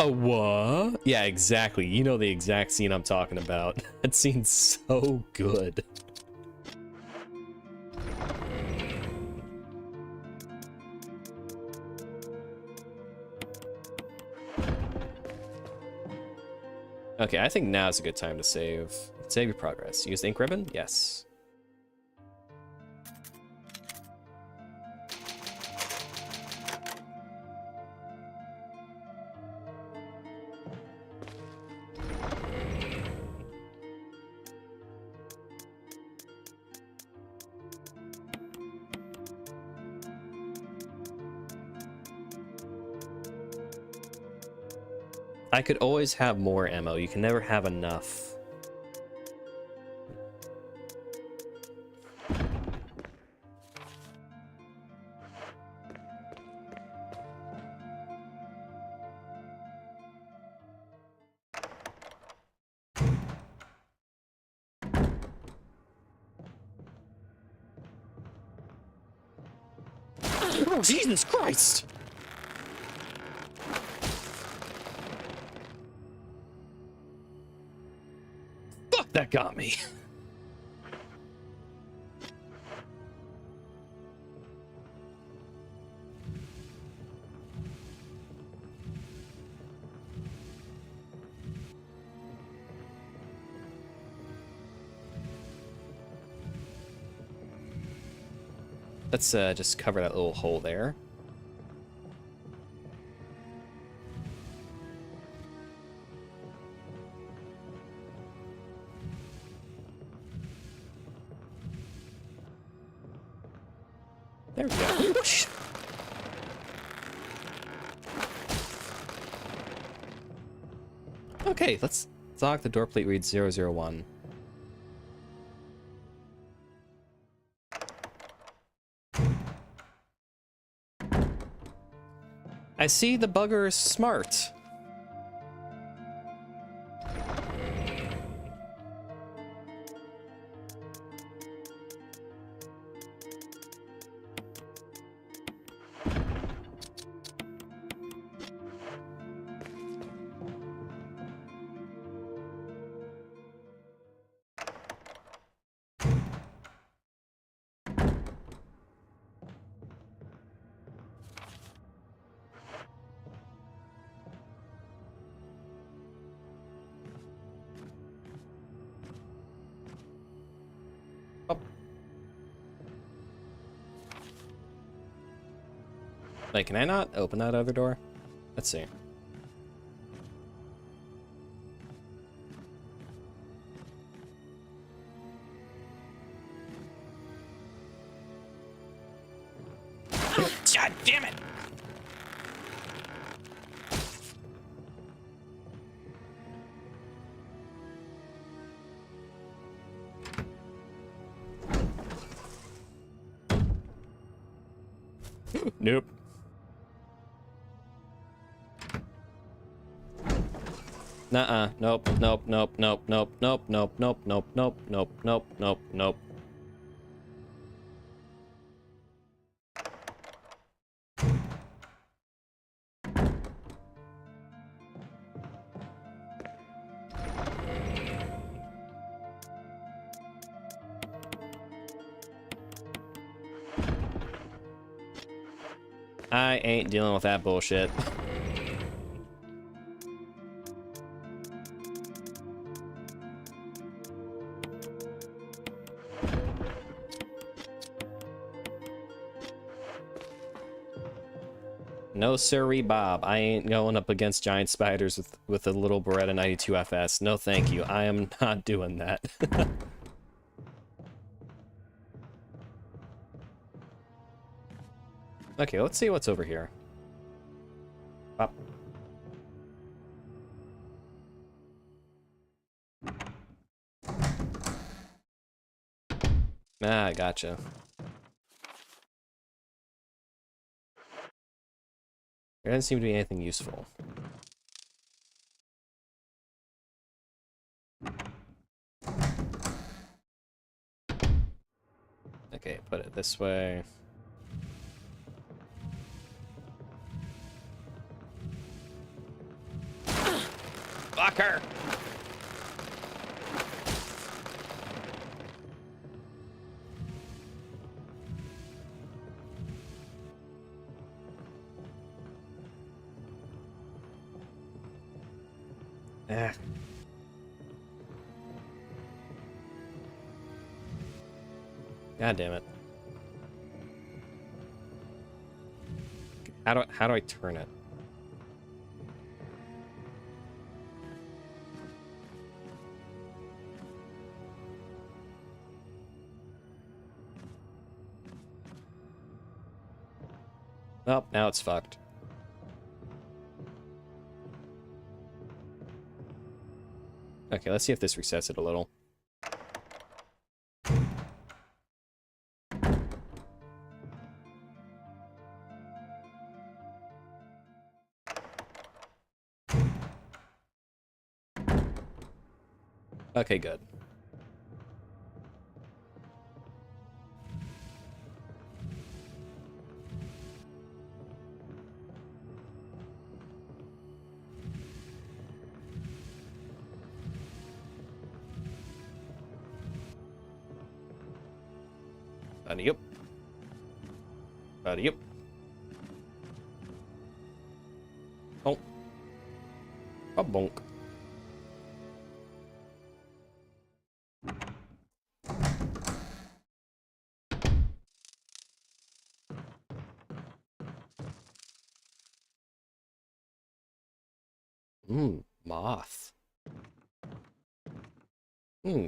A what? Yeah, exactly. You know the exact scene I'm talking about. That scene's so good. Okay, I think now's a good time to save. Save your progress. Use the ink ribbon? Yes. I could always have more ammo. You can never have enough. Oh, Jesus Christ! Fuck, that got me. Let's just cover that little hole there. There we go. Okay, let's log the door plate reads 001. I see the bugger is smart. Like, can I not open that other door? Let's see. God damn it! Nope. Nuh-uh. Nope. Nope. Nope. Nope. Nope. Nope. Nope. Nope. Nope. Nope. Nope. Nope. Nope. Nope. I ain't dealing with that bullshit. No sirree, Bob. I ain't going up against giant spiders with a little Beretta 92 FS. No thank you. I am not doing that. Okay, let's see what's over here. Pop. Ah, gotcha. There doesn't seem to be anything useful. Okay, put it this way. Fucker! Ah. God damn it. How do I turn it? Well, now it's fucked. Okay, let's see if this resets it a little. Okay, good. Yep. Yep. Oh. A bonk. Moth.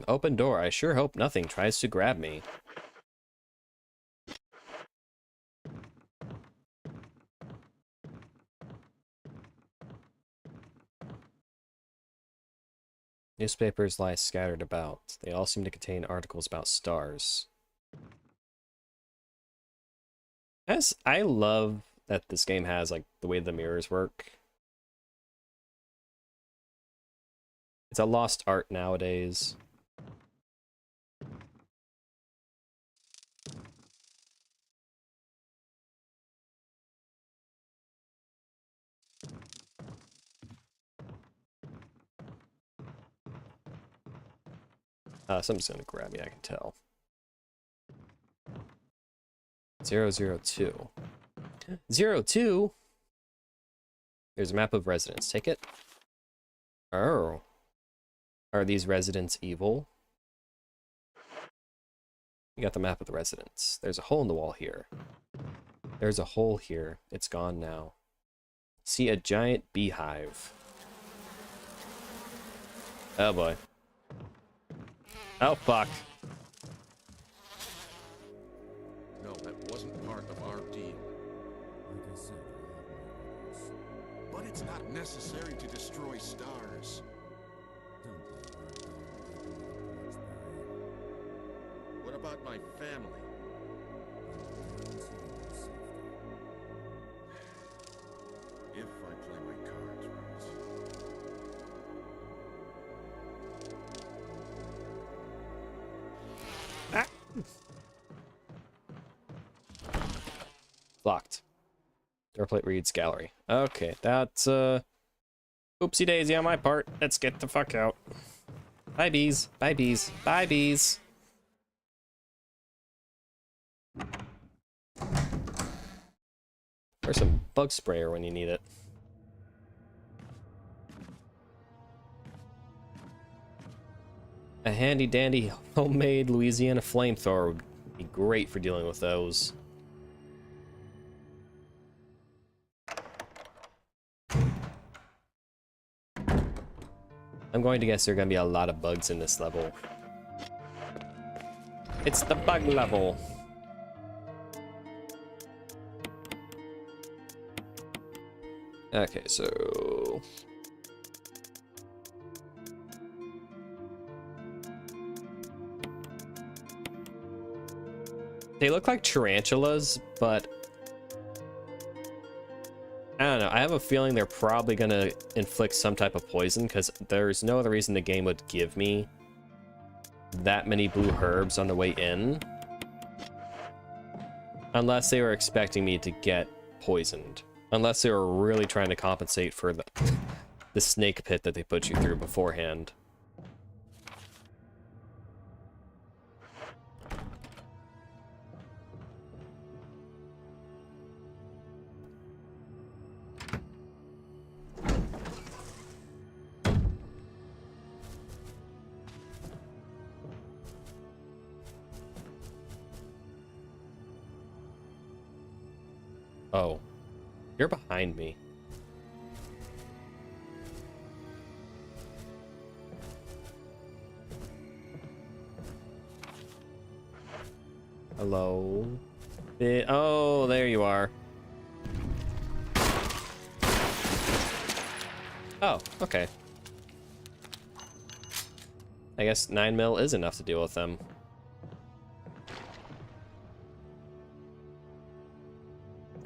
Open door. I sure hope nothing tries to grab me. Newspapers lie scattered about. They all seem to contain articles about stars. I love that this game has, like, the way the mirrors work. It's a lost art nowadays. Something's gonna grab me, I can tell. 002. 02? There's a map of residents. Take it. Oh. Are these residents evil? You got the map of the residents. There's a hole in the wall here. There's a hole here. It's gone now. See a giant beehive. Oh boy. Oh fuck. No, that wasn't part of our deal. Like I said, I have my orders. But it's not necessary to destroy stars. Don't be hard dog like me, Blacksberry. What about my family? I'm guaranteeing your safety. If I play my cards right. Locked. Door plate reads gallery. Okay, that's oopsie daisy on my part. Let's get the fuck out. Bye bees. Bye bees. Bye bees. Or some bug sprayer when you need it. A handy dandy homemade Louisiana flamethrower would be great for dealing with those. I'm going to guess there are going to be a lot of bugs in this level. It's the bug level. Okay, so... They look like tarantulas, but... I don't know, I have a feeling they're probably gonna inflict some type of poison, because there's no other reason the game would give me that many blue herbs on the way in. Unless they were expecting me to get poisoned. Unless they were really trying to compensate for the snake pit that they put you through beforehand. Oh, you're behind me. Hello? Oh, there you are. Oh, okay. I guess 9 mil is enough to deal with them.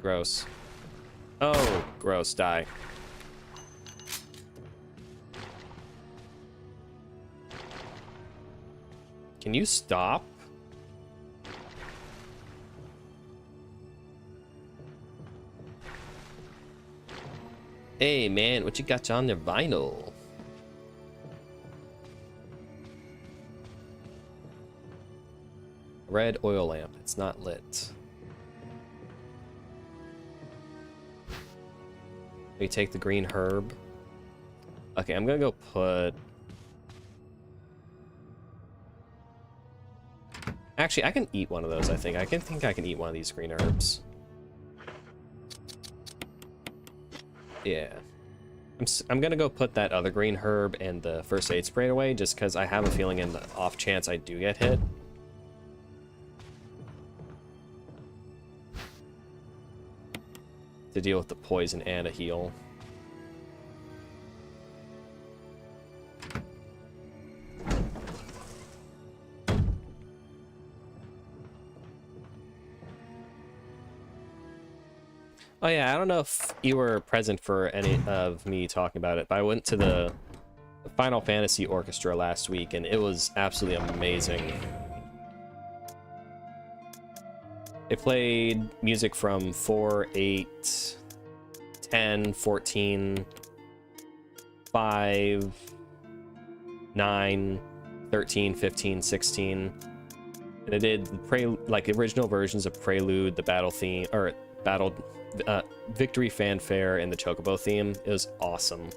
Gross. Oh, gross, die. Can you stop? Hey man, what you got on your vinyl? Red oil lamp, it's not lit. We take the green herb. Okay, I'm gonna go put... Actually, I can eat one of those, I think. I can eat one of these green herbs. Yeah. I'm gonna go put that other green herb and the first aid spray away, just because I have a feeling in the off chance I do get hit. To deal with the poison and a heal. Oh yeah, I don't know if you were present for any of me talking about it, but I went to the Final Fantasy Orchestra last week and it was absolutely amazing. They played music from 4, 8, 10, 14, 5, 9, 13, 15, 16. And they did like original versions of Prelude, the battle theme, or Victory Fanfare, and the Chocobo theme. It was awesome.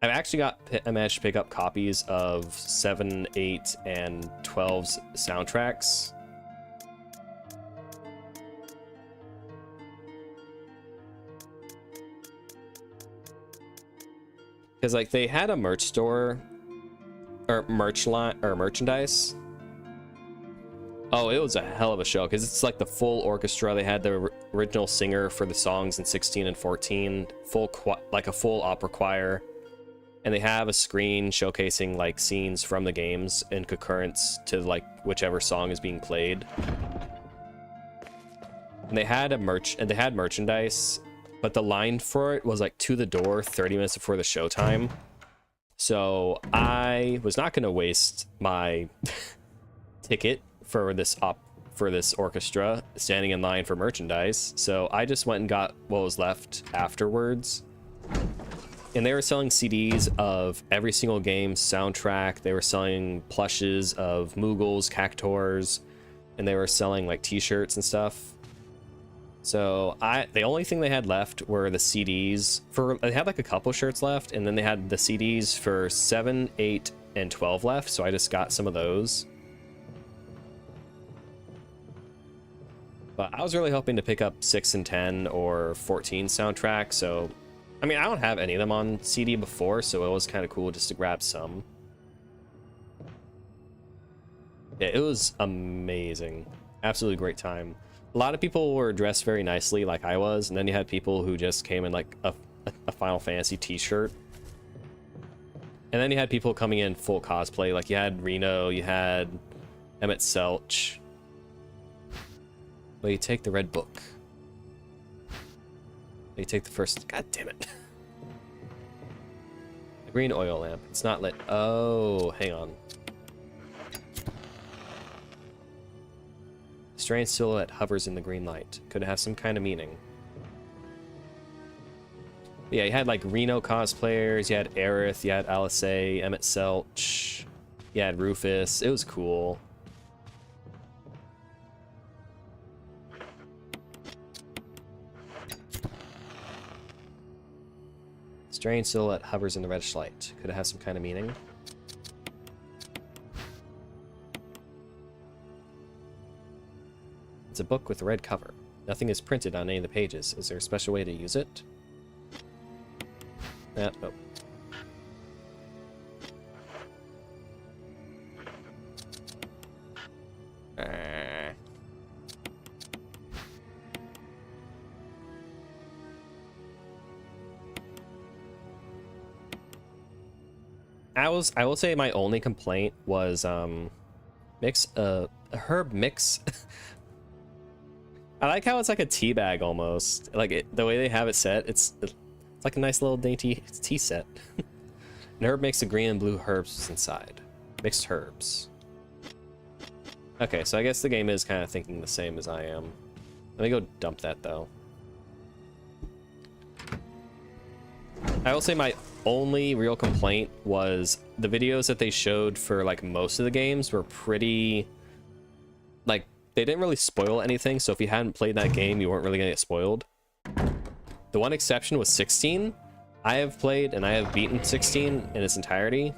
I managed to pick up copies of 7, 8, and 12's soundtracks. Because like they had a merch store or merch line or merchandise. Oh, it was a hell of a show because it's like the full orchestra. They had the original singer for the songs in 16 and 14, like a full opera choir, and they have a screen showcasing like scenes from the games in concurrence to like whichever song is being played. And they had merchandise. But the line for it was like to the door 30 minutes before the showtime. So I was not going to waste my ticket for this orchestra standing in line for merchandise. So I just went and got what was left afterwards. And they were selling CDs of every single game's soundtrack. They were selling plushes of Moogles, Cactuars, and they were selling like t-shirts and stuff. So the only thing they had left were the CDs for, they had like a couple shirts left, and then they had the CDs for 7, 8, and 12 left. So I just got some of those. But I was really hoping to pick up 6 and 10 or 14 soundtrack. So, I mean, I don't have any of them on CD before, so it was kind of cool just to grab some. Yeah, it was amazing. Absolutely great time. A lot of people were dressed very nicely like I was, and then you had people who just came in like a Final Fantasy t-shirt. And then you had people coming in full cosplay, like you had Reno, you had Emmett Selch. Well, you take the red book. You take the first, god damn it. The green oil lamp, it's not lit. Oh, hang on. Strange silhouette hovers in the green light. Could have some kind of meaning. But yeah, you had like Reno cosplayers, you had Aerith, you had Alice, Emmett Selch, you had Rufus. It was cool. Strange silhouette hovers in the reddish light. Could it have some kind of meaning? It's a book with a red cover. Nothing is printed on any of the pages. Is there a special way to use it? Nope. I will say my only complaint was herb mix. I like how it's like a tea bag almost. Like the way they have it set, it's like a nice little dainty tea set. An herb mix of green and blue herbs inside. Mixed herbs. Okay, so I guess the game is kind of thinking the same as I am. Let me go dump that though. I will say my only real complaint was the videos that they showed for like most of the games were pretty, like, they didn't really spoil anything, so if you hadn't played that game, you weren't really gonna get spoiled. The one exception was 16. I have played and I have beaten 16 in its entirety,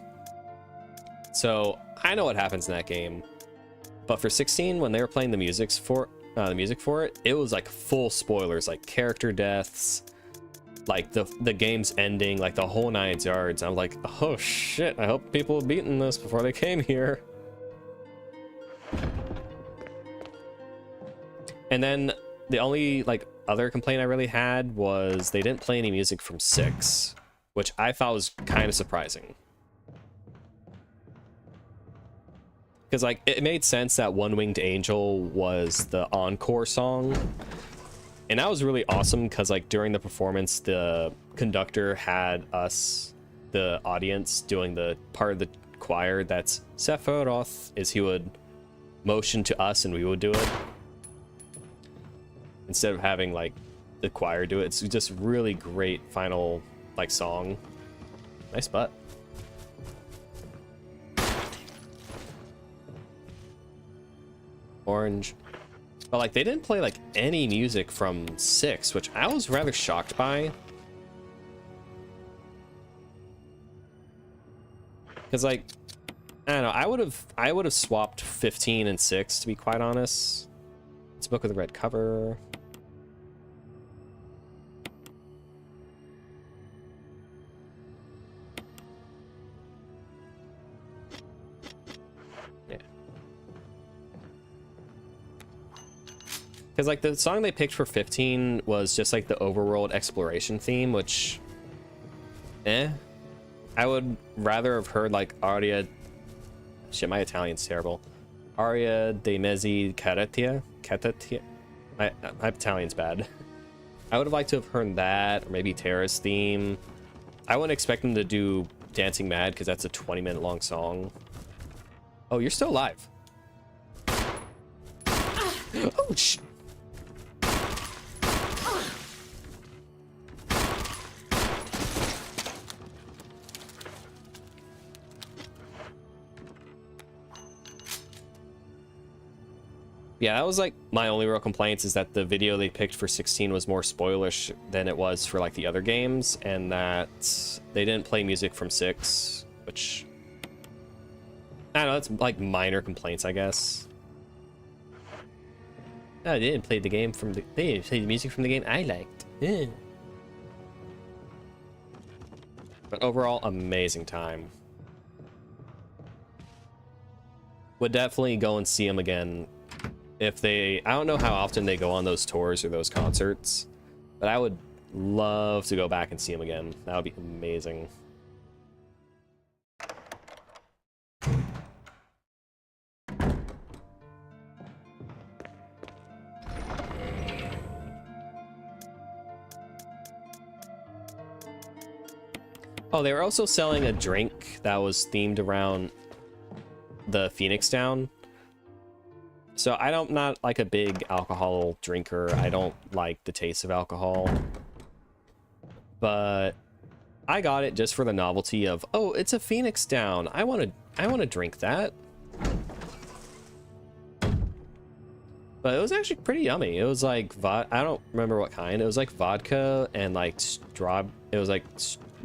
so I know what happens in that game. But for 16, when they were playing the music for it, it was like full spoilers, like character deaths, like the game's ending, like the whole 9 yards. I'm like, oh shit, I hope people have beaten this before they came here. And then the only like other complaint I really had was they didn't play any music from 6, which I thought was kind of surprising. Because like it made sense that One Winged Angel was the encore song. And that was really awesome because like during the performance, the conductor had us, the audience, doing the part of the choir that's Sephiroth, is he would motion to us and we would do it. Instead of having like the choir do it. It's just really great final like song. Nice butt. Orange. But like they didn't play like any music from 6, which I was rather shocked by. Because like, I don't know, I would have swapped 15 and 6 to be quite honest. It's a book with a red cover. Because like the song they picked for 15 was just like the overworld exploration theme, which, I would rather have heard like Aria. Shit, my Italian's terrible. Aria dei Mezzi Caretia. My Italian's bad. I would have liked to have heard that, or maybe Terra's theme. I wouldn't expect them to do Dancing Mad because that's a 20-minute long song. Oh, you're still alive. Oh, shit. Yeah, that was like my only real complaints, is that the video they picked for 16 was more spoilish than it was for like the other games, and that they didn't play music from 6, which I don't know, it's like minor complaints, I guess. Oh, they didn't play the game from the they didn't play the music from the game I liked. Eh. But overall, amazing time. Would definitely go and see them again. If they, I don't know how often they go on those tours or those concerts, but I would love to go back and see them again. That would be amazing. Oh, they were also selling a drink that was themed around the Phoenix Down. So I'm not like a big alcohol drinker. I don't like the taste of alcohol. But I got it just for the novelty of, oh, it's a Phoenix Down. I want to drink that. But it was actually pretty yummy. It was like I don't remember what kind. It was like vodka and like it was like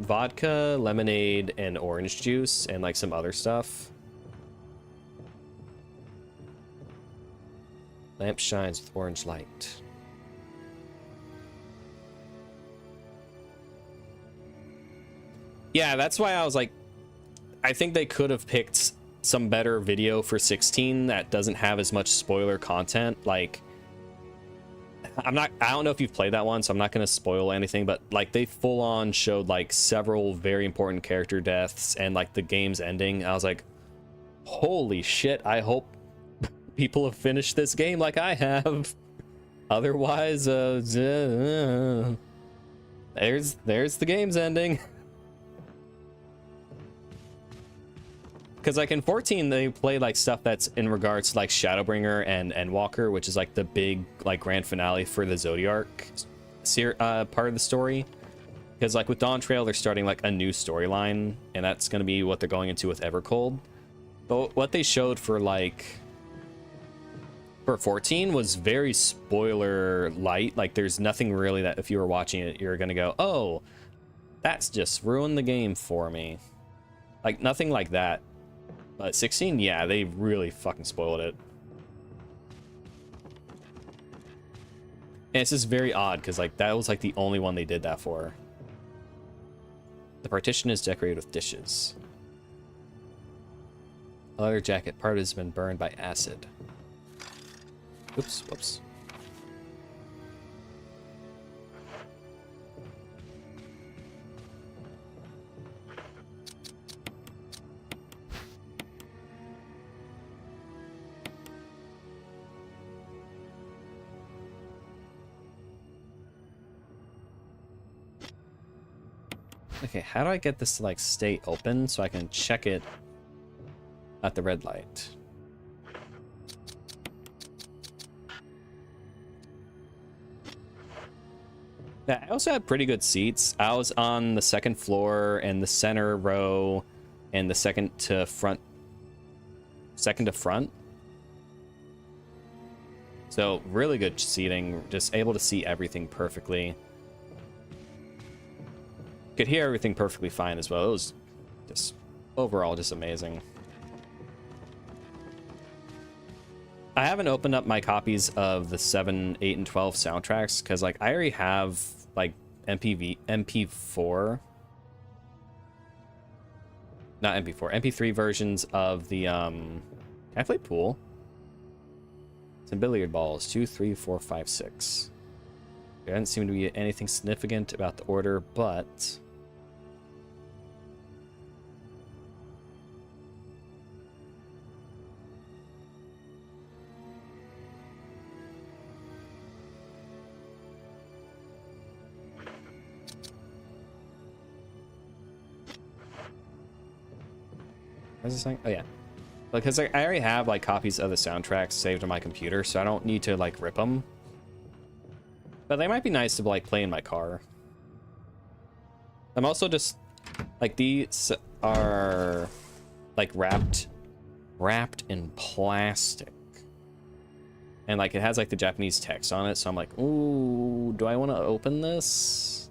vodka, lemonade, and orange juice and like some other stuff. Lamp shines with orange light. Yeah, that's why I was like, I think they could have picked some better video for 16 that doesn't have as much spoiler content. Like, I don't know if you've played that one, so I'm not going to spoil anything, but like they full on showed like several very important character deaths and like the game's ending. I was like, holy shit, I hope people have finished this game like I have. Otherwise, there's the game's ending. Because like in 14 they play like stuff that's in regards to like Shadowbringer and Endwalker, which is like the big like grand finale for the Zodiac part of the story. Because like with Dawn Trail they're starting like a new storyline, and that's going to be what they're going into with Evercold. But what they showed for like for 14 was very spoiler light. Like there's nothing really that if you were watching it you're gonna go, oh, that's just ruined the game for me. Like nothing like that. But 16, yeah, they really fucking spoiled it. And it's just very odd because like that was like the only one they did that for. The partition is decorated with dishes. A leather jacket part has been burned by acid. Oops, whoops. Okay, how do I get this to like stay open so I can check it at the red light? Yeah, I also had pretty good seats. I was on the second floor and the center row and the second to front. So really good seating, just able to see everything perfectly. Could hear everything perfectly fine as well. It was just overall just amazing. I haven't opened up my copies of the 7, 8, and 12 soundtracks because like I already have like MP4, not MP4, MP3 versions of the can I play pool? Some billiard balls, 2, 3, 4, 5, 6. There doesn't seem to be anything significant about the order, but what's this thing? Oh yeah, because I already have like copies of the soundtracks saved on my computer, so I don't need to like rip them. But they might be nice to like play in my car. I'm also just like these are like wrapped in plastic, And like it has like the Japanese text on it, so I'm like, ooh, do I want to open this?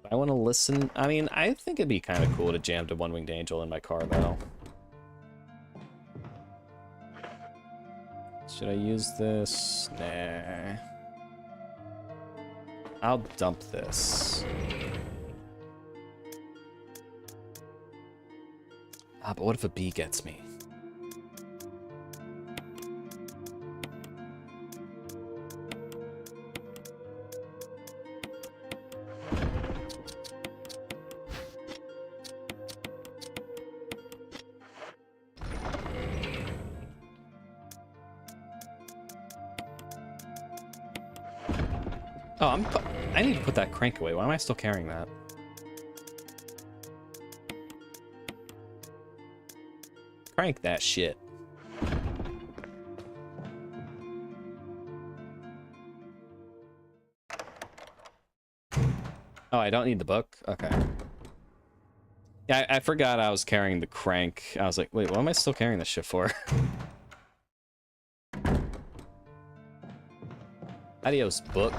Do I want to listen? I mean, I think it'd be kind of cool to jam to One Winged Angel in my car though. Should I use this? Nah. I'll dump this. Ah, but what if a bee gets me? Oh, I need to put that crank away. Why am I still carrying that? Crank that shit. Oh, I don't need the book? Okay. Yeah, I forgot I was carrying the crank. I was like, wait, what am I still carrying this shit for? Adios, book.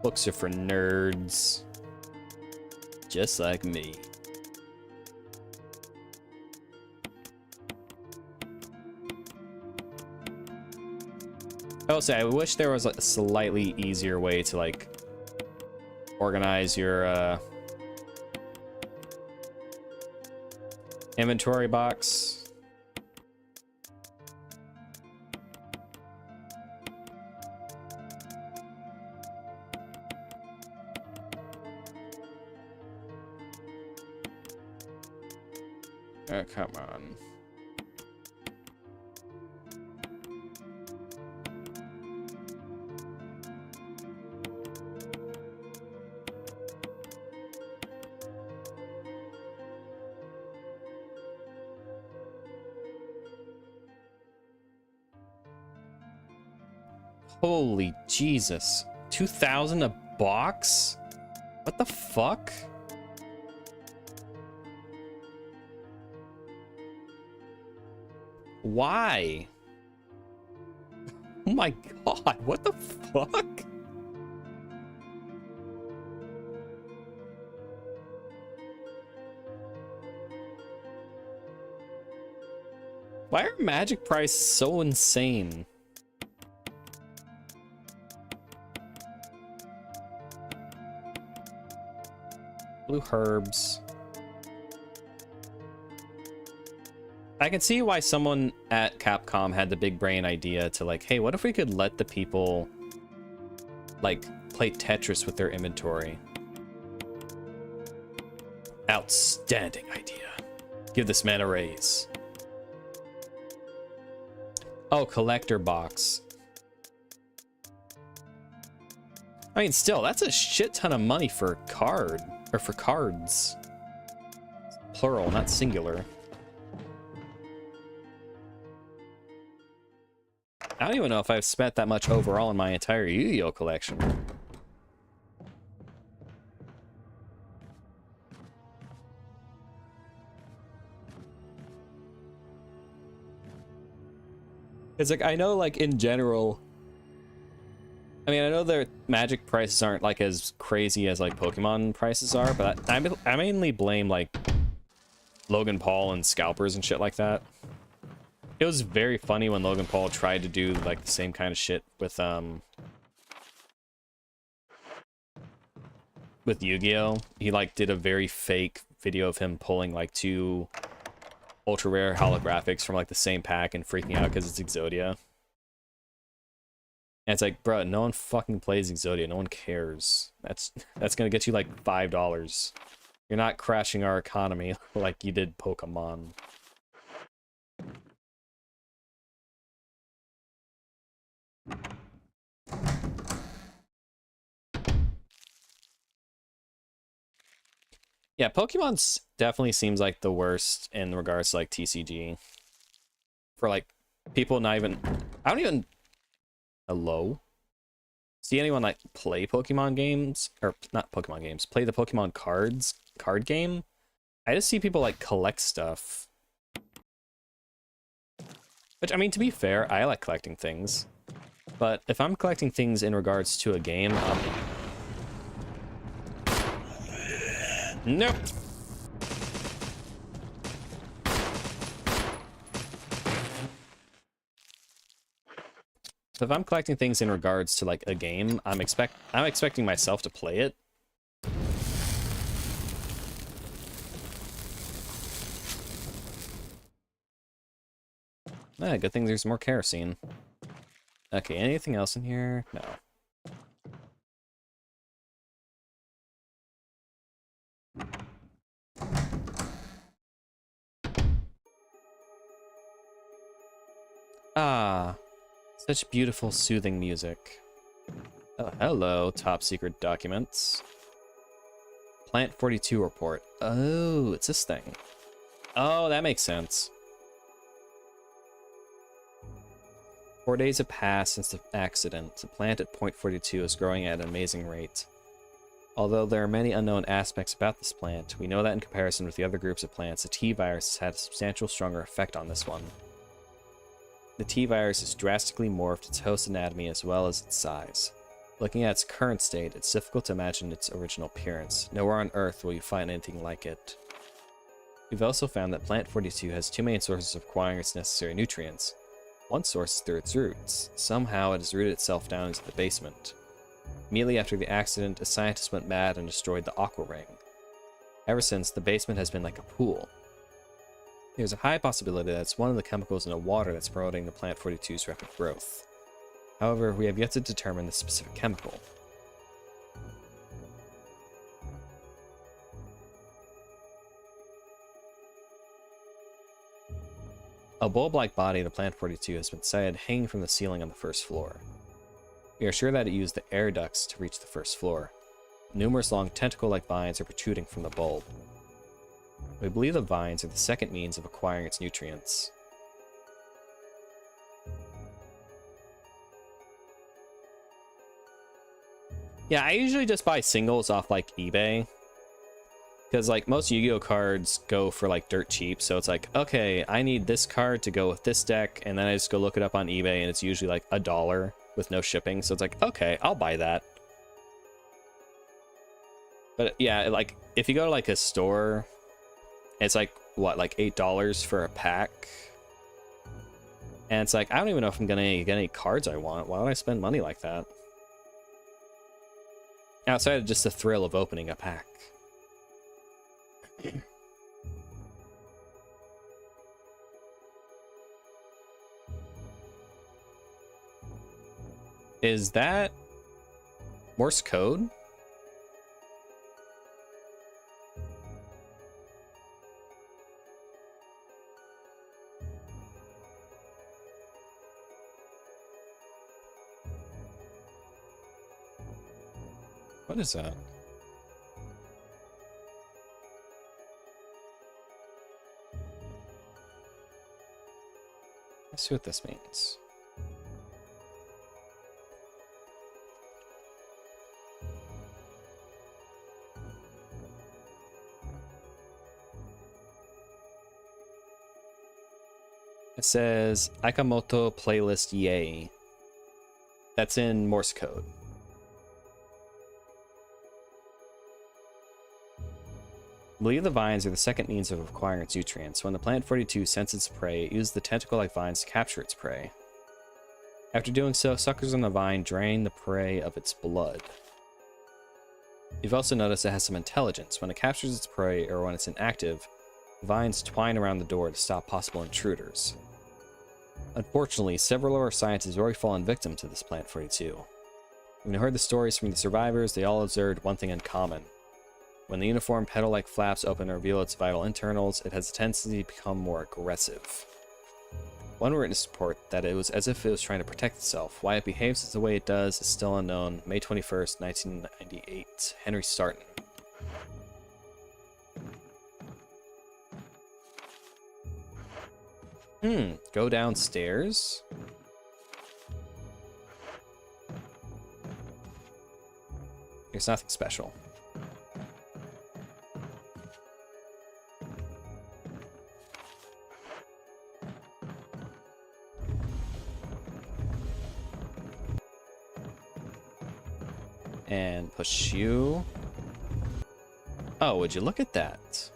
Books are for nerds. Just like me. I will say, I wish there was a slightly easier way to like organize your inventory box. Oh, come on. Holy Jesus. 2,000 a box? What the fuck? Why? Oh my god, what the fuck? Why are magic prices so insane? Blue herbs. I can see why someone at Capcom had the big brain idea to like, hey, what if we could let the people like play Tetris with their inventory? Outstanding idea. Give this man a raise. Oh, collector box. I mean, still, that's a shit ton of money for a card, or for cards. Plural, not singular. I don't even know if I've spent that much overall in my entire Yu-Gi-Oh collection. It's like, I know, like, in general, I mean, I know their magic prices aren't, like, as crazy as, like, Pokemon prices are, but I mainly blame, like, Logan Paul and scalpers and shit like that. It was very funny when Logan Paul tried to do, like, the same kind of shit with Yu-Gi-Oh! He, like, did a very fake video of him pulling, like, 2 ultra rare holographics from, like, the same pack and freaking out because it's Exodia. And it's like, bro, no one fucking plays Exodia. No one cares. That's gonna get you, like, $5. You're not crashing our economy like you did Pokemon. Yeah, Pokemon definitely seems like the worst in regards to like TCG. For like people not even, I don't even, hello? See anyone like play Pokemon games, or not Pokemon games, play the Pokemon card game? I just see people like collect stuff. Which, I mean, to be fair, I like collecting things. But if I'm collecting things in regards to a game, nope. So if I'm collecting things in regards to like a game, I'm expecting myself to play it. Ah, good thing there's more kerosene. Okay, anything else in here? No. Ah, such beautiful, soothing music. Oh, hello, top secret documents. Plant 42 report. Oh, it's this thing. Oh, that makes sense. 4 days have passed since the accident. The plant at point 42 is growing at an amazing rate. Although there are many unknown aspects about this plant, we know that in comparison with the other groups of plants, the T-virus has had a substantial stronger effect on this one. The T-virus has drastically morphed its host anatomy as well as its size. Looking at its current state, it's difficult to imagine its original appearance. Nowhere on Earth will you find anything like it. We've also found that Plant 42 has two main sources of acquiring its necessary nutrients. One source is through its roots. Somehow it has rooted itself down into the basement. Immediately after the accident, a scientist went mad and destroyed the aqua ring. Ever since, the basement has been like a pool. There's a high possibility that it's one of the chemicals in the water that's promoting the Plant 42's rapid growth. However, we have yet to determine the specific chemical. A bulb-like body of the Plant 42 has been sighted hanging from the ceiling on the first floor. We are sure that it used the air ducts to reach the first floor. Numerous long tentacle-like vines are protruding from the bulb. We believe the vines are the second means of acquiring its nutrients. Yeah, I usually just buy singles off like eBay. Because like most Yu-Gi-Oh cards go for like dirt cheap, so it's like, okay, I need this card to go with this deck, and then I just go look it up on eBay and it's usually like $1 with no shipping, so it's like, okay, I'll buy that. But yeah, like if you go to like a store, it's like what, like $8 for a pack, and it's like, I don't even know if I'm gonna get any cards I want. Why would I spend money like that outside of just the thrill of opening a pack? Is that Morse code? What is that? Let's see what this means. It says Akamoto playlist yay. That's in Morse code. I believe the vines are the second means of acquiring its nutrients. When the Plant 42 senses its prey, it uses the tentacle-like vines to capture its prey. After doing so, suckers on the vine drain the prey of its blood. You've also noticed it has some intelligence. When it captures its prey, or when it's inactive, the vines twine around the door to stop possible intruders. Unfortunately, several of our scientists have already fallen victim to this Plant 42. When we heard the stories from the survivors, they all observed one thing in common. When the uniform petal-like flaps open and reveal its vital internals, it has a tendency to become more aggressive. One witness report that it was as if it was trying to protect itself. Why it behaves the way it does is still unknown. May 21st, 1998. Henry Starton. Go downstairs? There's nothing special. And push you. Oh, would you look at that?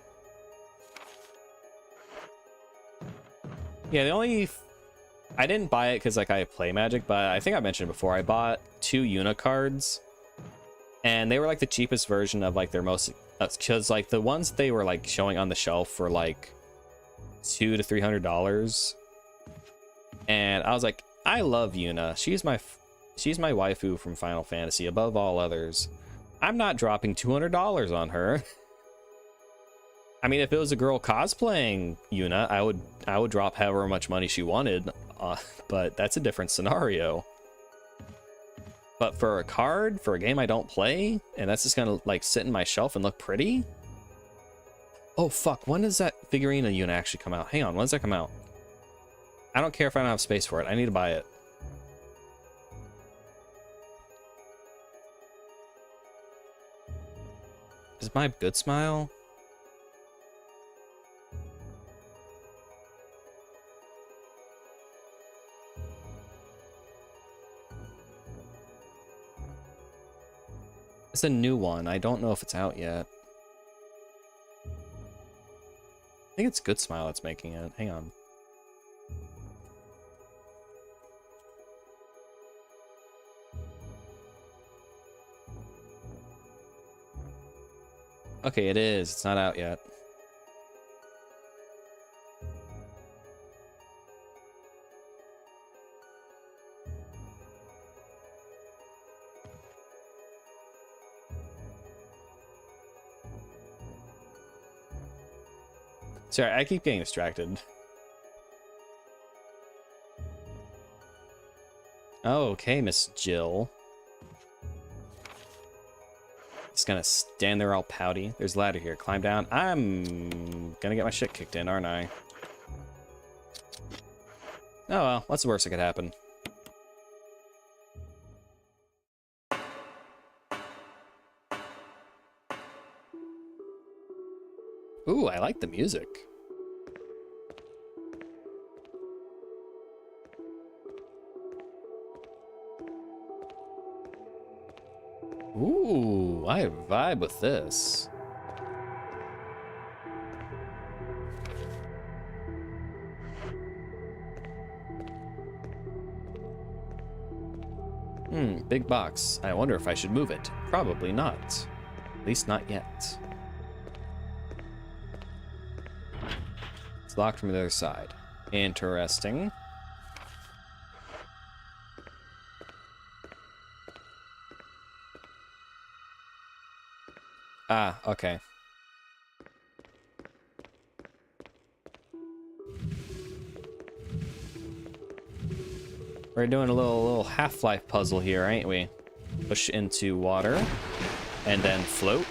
Yeah, the only... I didn't buy it because like I play Magic, but I think I mentioned before, I bought 2 Una cards. And they were like the cheapest version of like their most... Because like the ones they were like showing on the shelf for like $200 to $300. And I was like, I love Una. She's my waifu from Final Fantasy above all others. I'm not dropping $200 on her. I mean, if it was a girl cosplaying Una, I would drop however much money she wanted, but that's a different scenario. But for a card, for a game I don't play, and that's just gonna like sit in my shelf and look pretty. Oh fuck, when does that figurine of Una actually come out? Hang on, when does that come out? I don't care if I don't have space for it. I need to buy it. Is my good smile? It's a new one. I don't know if it's out yet. I think it's Good Smile that's making it. Hang on. Okay, it is. It's not out yet. Sorry, I keep getting distracted. Oh, okay, Miss Jill. Just gonna stand there all pouty. There's a ladder here. Climb down. I'm gonna get my shit kicked in, aren't I? Oh well, what's the worst that could happen? Ooh, I like the music. Ooh, I vibe with this. Big box. I wonder if I should move it. Probably not. At least not yet. It's locked from the other side. Interesting. Ah, okay. We're doing a little Half-Life puzzle here, ain't we? Push into water and then float.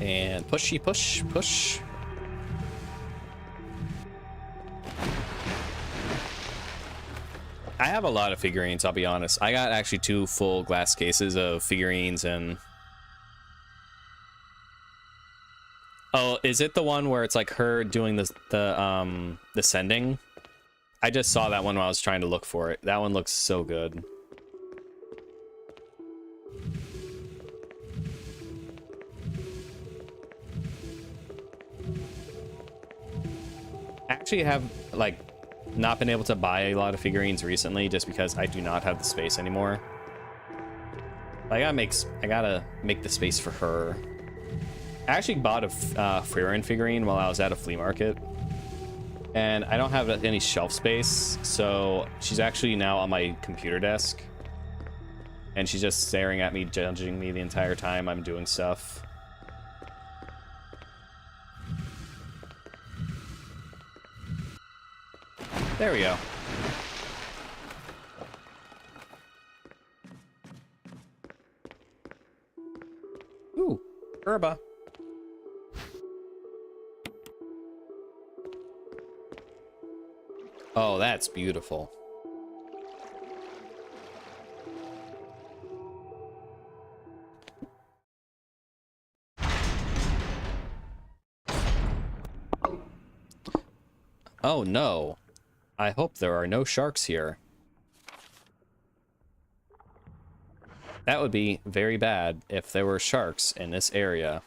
And pushy push, push. I have a lot of figurines, I'll be honest. I got actually 2 full glass cases of figurines and... Oh, is it the one where it's like her doing the sending? I just saw that one while I was trying to look for it. That one looks so good. I actually have like not been able to buy a lot of figurines recently just because I do not have the space anymore. I gotta make the space for her. I actually bought a Freerin figurine while I was at a flea market, and I don't have any shelf space, so she's actually now on my computer desk, and she's just staring at me, judging me the entire time I'm doing stuff. There we go. Ooh, herba. Oh, that's beautiful. Oh no. I hope there are no sharks here. That would be very bad if there were sharks in this area.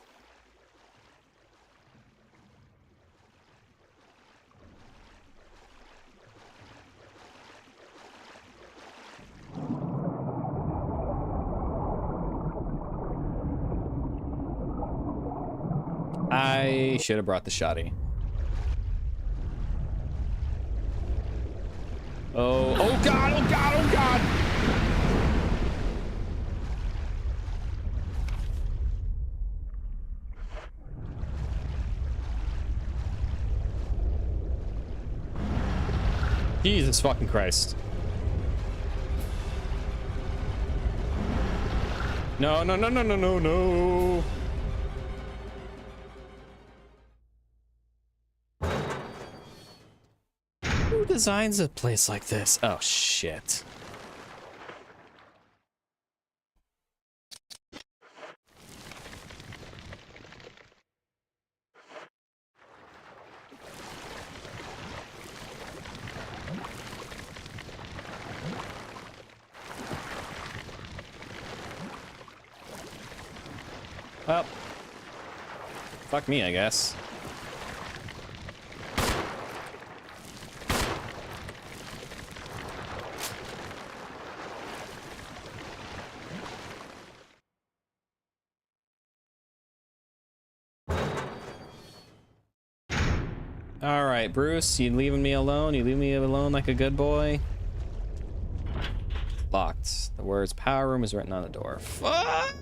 I should have brought the shotty. Oh, oh god, oh god, oh god! Jesus fucking Christ. No, no, no, no, no, no, no. Who designs a place like this? Oh, shit. Well, fuck me, I guess. All right, Bruce, you leaving me alone? You leave me alone like a good boy? Locked. The words power room is written on the door. Fuck!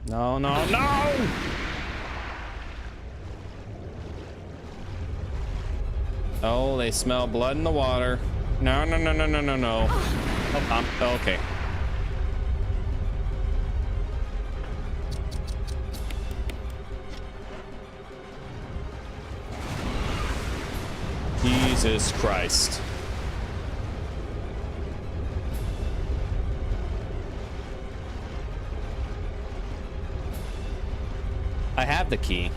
No, no, no! Oh, they smell blood in the water. No, no, no, no, no, no, no. Oh, okay. Jesus Christ. I have the key.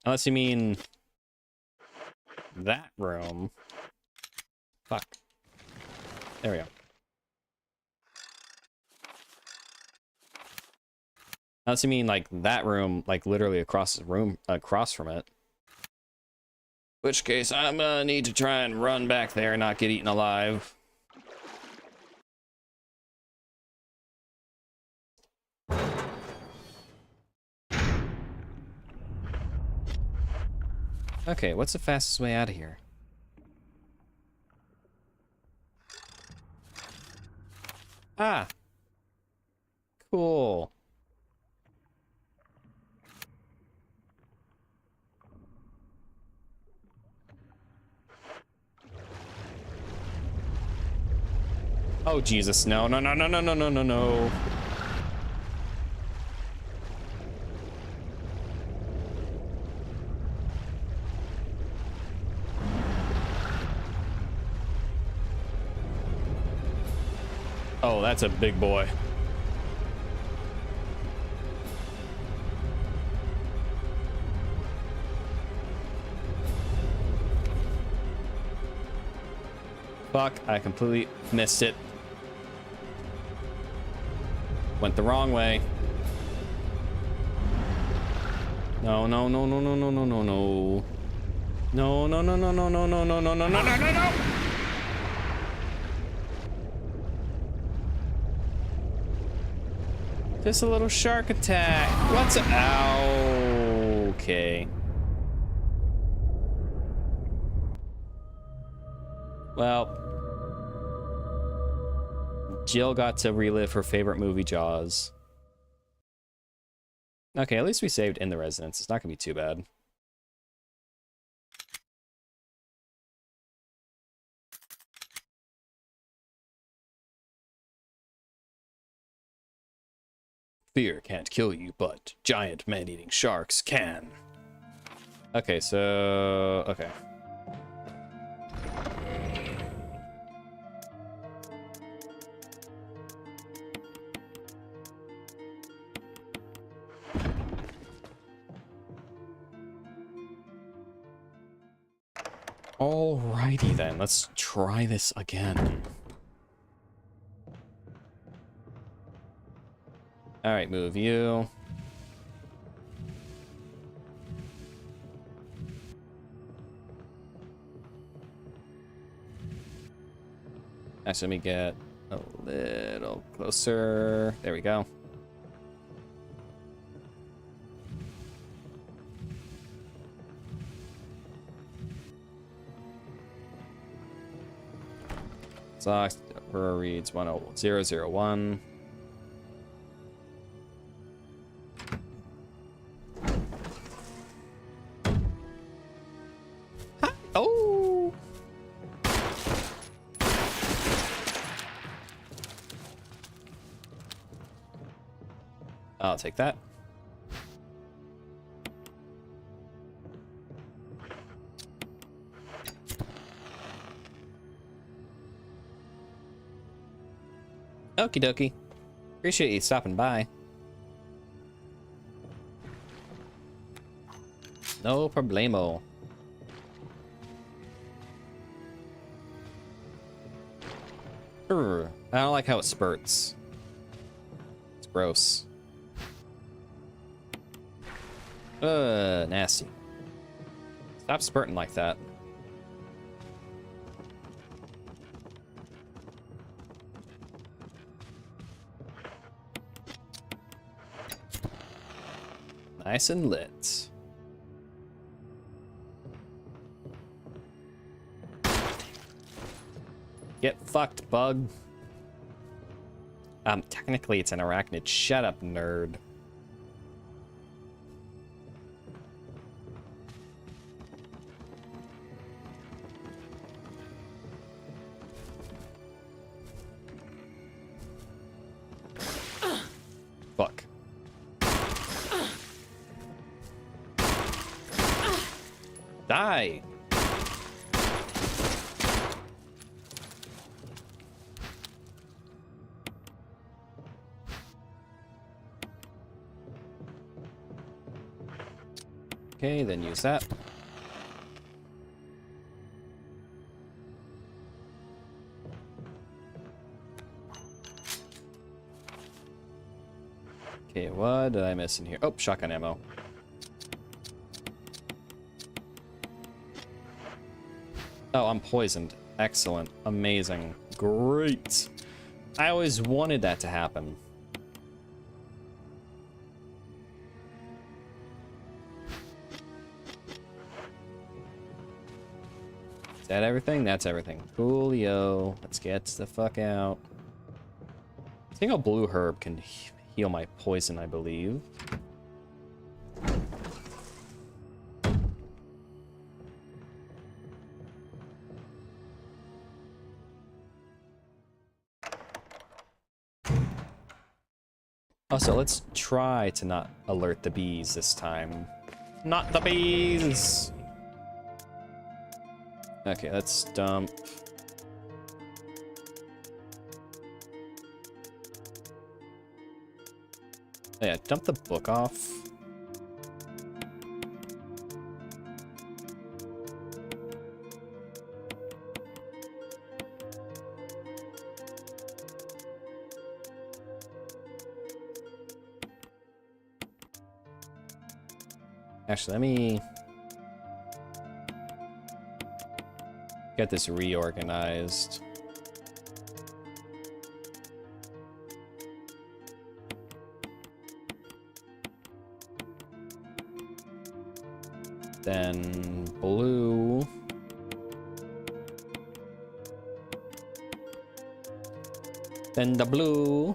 Unless you mean that room. Fuck. There we go. Unless you mean like that room, like literally across the room, across from it. Which case, I'm gonna need to try and run back there and not get eaten alive. Okay, what's the fastest way out of here? Ah. Cool. Oh, Jesus, no, no, no, no, no, no, no, no, no. Oh, that's a big boy. Fuck, I completely missed it. Went the wrong way. No, no, no, no, no, no, no, no, no. No, no, no, no, no, no, no, no, no, no, no, no, no, no. Just a little shark attack. What's a... Ow. Okay. Well, Jill got to relive her favorite movie, Jaws. Okay, at least we saved in the residence. It's not gonna be too bad. Fear can't kill you, but giant man-eating sharks can. Okay, so... okay. Alrighty then, let's try this again. Alright, move you. Actually, let me get a little closer. There we go. Socks, reads 10001. Oh! I'll take that. Okie dokie. Appreciate you stopping by. No problemo. I don't like how it spurts. It's gross. Nasty. Stop spurting like that. Nice and lit. Get fucked, bug. Technically it's an arachnid. Shut up, nerd. Fuck. Die. Okay, then use that. Okay, what did I miss in here? Oh, shotgun ammo. Oh, I'm poisoned. Excellent. Amazing. Great. I always wanted that to happen. Is that everything? That's everything. Coolio. Let's get the fuck out. I think a blue herb can heal my poison, I believe. Also, let's try to not alert the bees this time. Not the bees! Okay, let's dump. Oh yeah, dump the book off. Actually, let me get this reorganized. Then blue. Then the blue.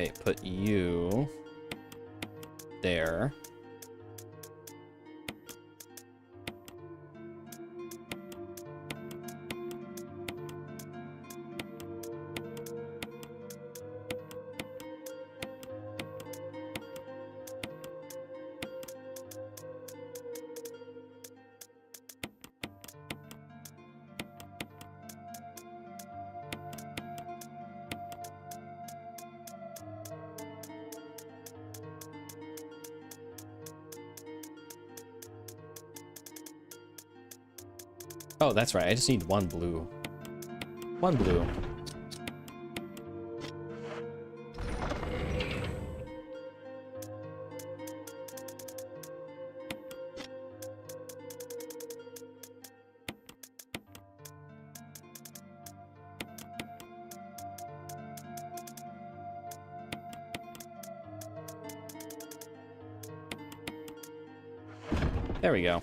Okay, put you there. Oh, that's right. I just need one blue. One blue. There we go.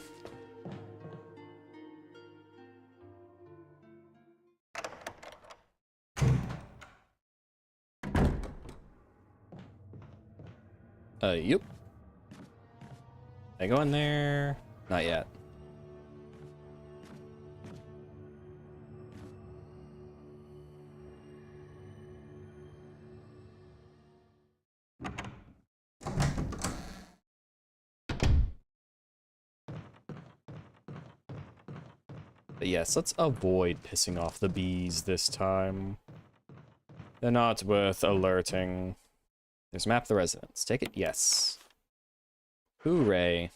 Yep. I go in there? Not yet. But yes, let's avoid pissing off the bees this time. They're not worth alerting. There's a map of the residence. Take it? Yes. Hooray.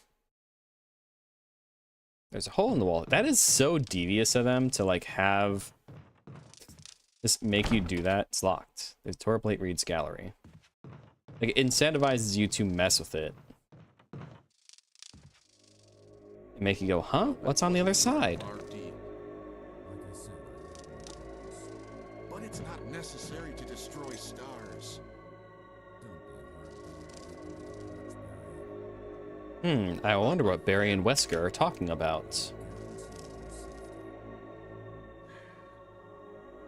There's a hole in the wall. That is so devious of them to, like, have... Just make you do that. It's locked. There's Tor Plate reads gallery. Like, it incentivizes you to mess with it. And make you go, huh? What's on the other side? RD. Like I said, But it's not necessary to destroy stars. don't be hard to I wonder what Barry and Wesker are talking about.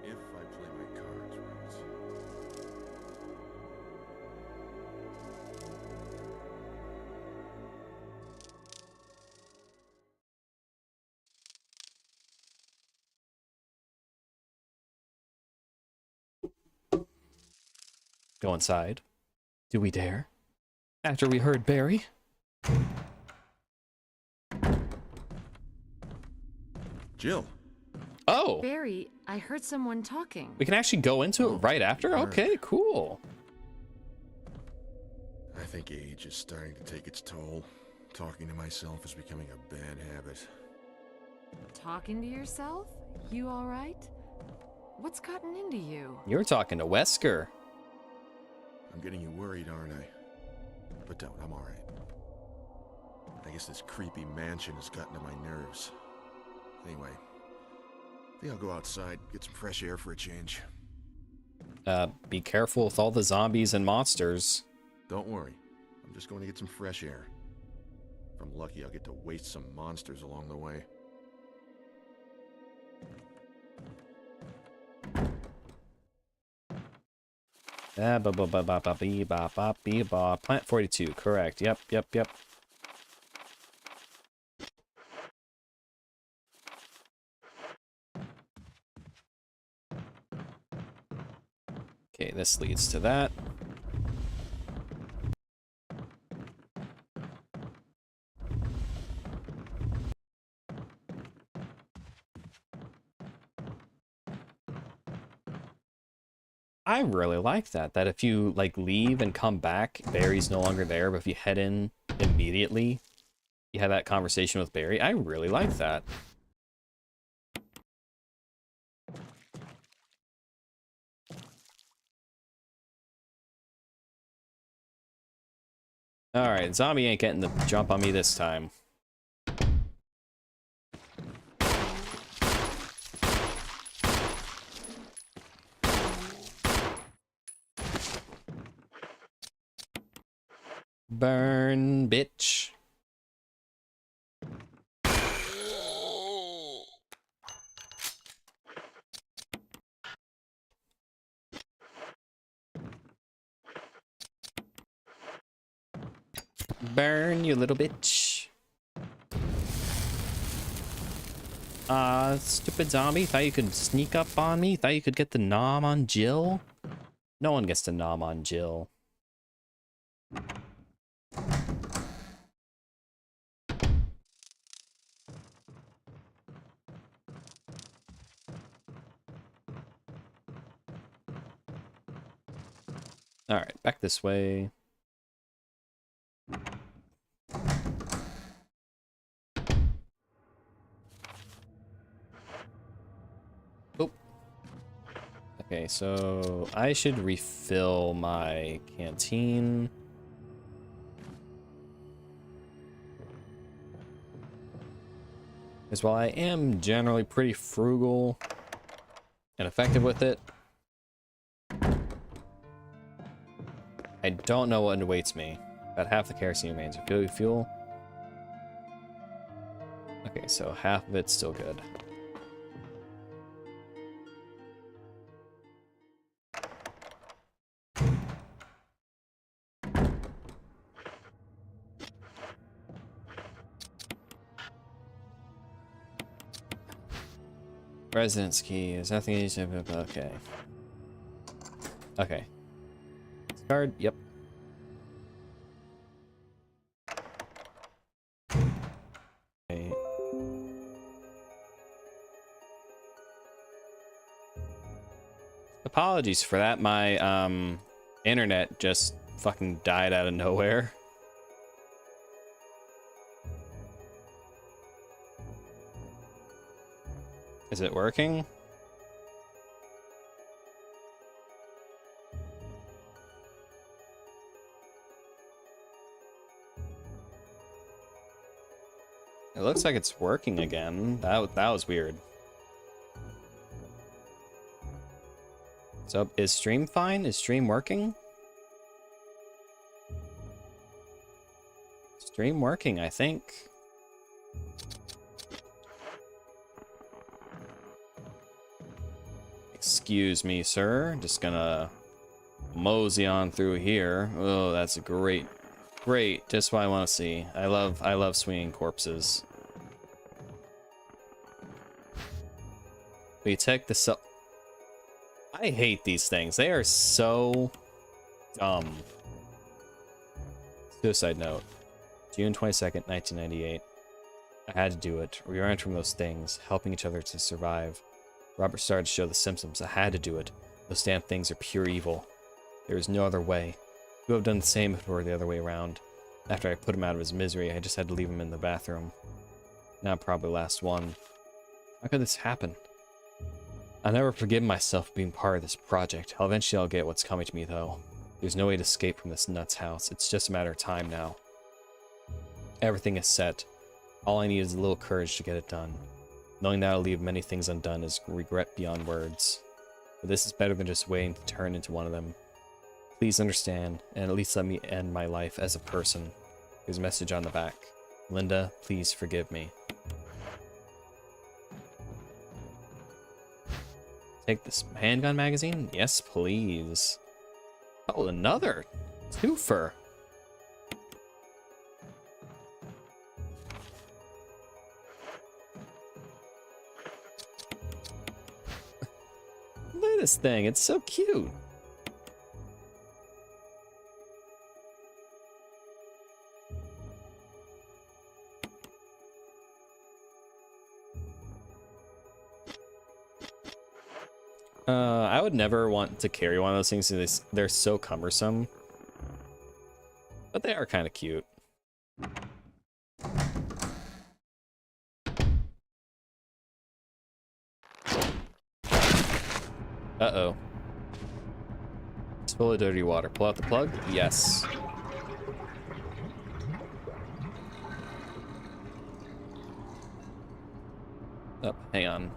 If I play my cards right. Go inside. Do we dare? After we heard Barry? Jill. Oh! Barry, I heard someone talking. We can actually go into it right after? Sure. Okay, cool. I think age is starting to take its toll. Talking to myself is becoming a bad habit. Talking to yourself? You all right? What's gotten into you? You're talking to Wesker. I'm getting you worried, aren't I? But don't, I'm alright. I guess this creepy mansion has gotten to my nerves. Anyway, I think I'll go outside, get some fresh air for a change. Be careful with all the zombies and monsters. Don't worry, I'm just going to get some fresh air. If I'm lucky, I'll get to waste some monsters along the way. Plant 42, correct. Yep. Okay, this leads to that. I really like that if you, like, leave and come back, Barry's no longer there, but if you head in immediately, you have that conversation with Barry. I really like that. Alright, zombie ain't getting the jump on me this time. Burn, bitch. Burn, you little bitch. Stupid zombie. Thought you could sneak up on me? Thought you could get the nom on Jill? No one gets the nom on Jill. Alright, back this way. Oh. Okay, so I should refill my canteen. Because while I am generally pretty frugal and effective with it, I don't know what awaits me. About half the kerosene remains. Fuel. Okay, so half of it's still good. Residence key. There's nothing easy. Okay. Okay. Card. Yep. Okay. Apologies for that. My internet just fucking died out of nowhere. Is it working? It looks like it's working again. That was weird. So is stream fine? Is stream working? Stream working, I think. Excuse me, sir. Just gonna mosey on through here. Oh, that's great. Great, just what I want to see. I love swinging corpses. We take the cell. I hate these things. They are so dumb. Suicide note. June 22nd, 1998. I had to do it. We learned from those things, helping each other to survive. Robert started to show the symptoms. I had to do it. Those damn things are pure evil. There is no other way. You have done the same if it were the other way around. After I put him out of his misery, I just had to leave him in the bathroom. Now probably last one. How could this happen? I'll never forgive myself for being part of this project. Eventually I'll get what's coming to me, though. There's no way to escape from this nuts house. It's just a matter of time now. Everything is set. All I need is a little courage to get it done. Knowing that I'll leave many things undone is regret beyond words. But this is better than just waiting to turn into one of them. Please understand, and at least let me end my life as a person. There's a message on the back. Linda, please forgive me. Take this handgun magazine? Yes, please. Oh, another twofer. Look at this thing, it's so cute. I would never want to carry one of those things because they're so cumbersome. But they are kind of cute. Uh-oh. It's full of dirty water. Pull out the plug? Yes. Oh, hang on.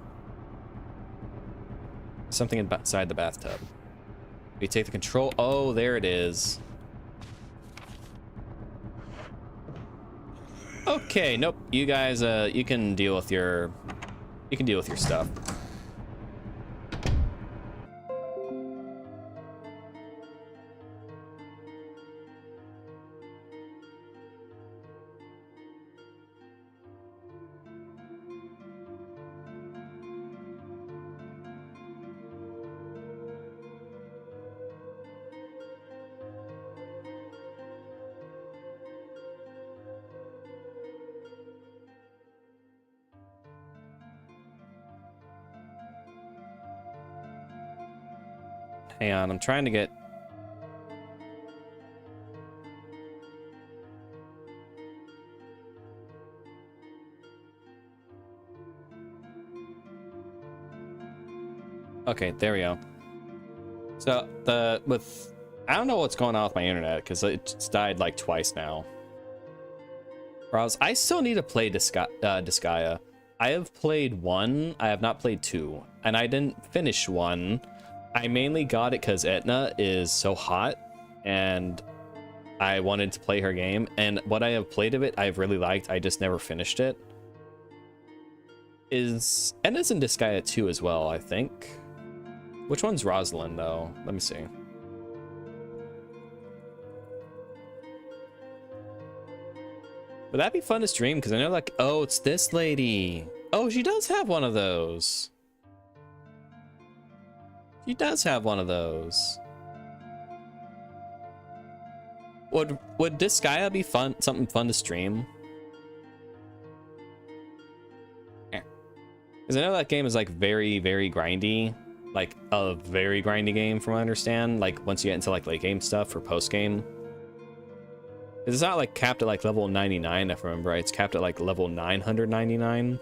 Something inside the bathtub. We take the control. Oh, there it is. Okay, nope. You guys, you can deal with your stuff. Hang on, I'm trying to get... Okay, there we go. So I don't know what's going on with my internet because it's died like twice now. I still need to play Disgaea. I have played 1, I have not played 2, and I didn't finish 1. I mainly got it because Etna is so hot, and I wanted to play her game, and what I have played of it, I've really liked. I just never finished it. Etna's in Disgaea 2 as well, I think. Which one's Rosalind, though? Let me see. Would that be fun to stream? Because I know, like, oh, it's this lady. Oh, she does have one of those. She does have one of those. Would Disgaea be fun? Something fun to stream? Because I know that game is like very, very grindy. Like a very grindy game from what I understand. Like once you get into like late game stuff or post game. It's not like capped at like level 99 if I remember right. It's capped at like level 999.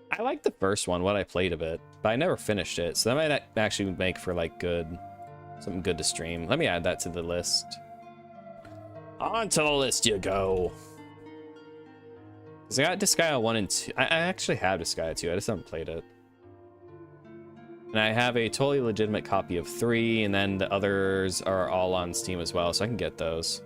I like the first one, what I played of it, but I never finished it. So that might actually make for like something good to stream. Let me add that to the list. On to the list you go. Because I got Disgaea 1 and 2. I actually have Disgaea 2, I just haven't played it. And I have a totally legitimate copy of 3, and then the others are all on Steam as well, so I can get those.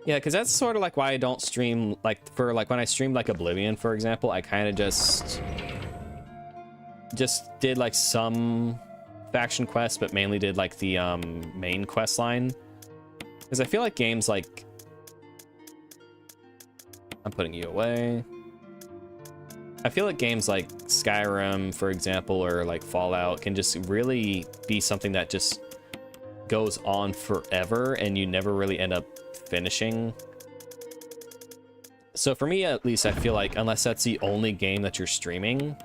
Yeah, because that's sort of like why I don't stream, like, for, like, when I stream, like, Oblivion, for example, I kind of just did, like, some faction quests, but mainly did, like, the, main quest line. Because I feel like games like... I'm putting you away. I feel like games like Skyrim, for example, or like Fallout can just really be something that just goes on forever and you never really end up finishing. So for me, at least, I feel like unless that's the only game that you're streaming,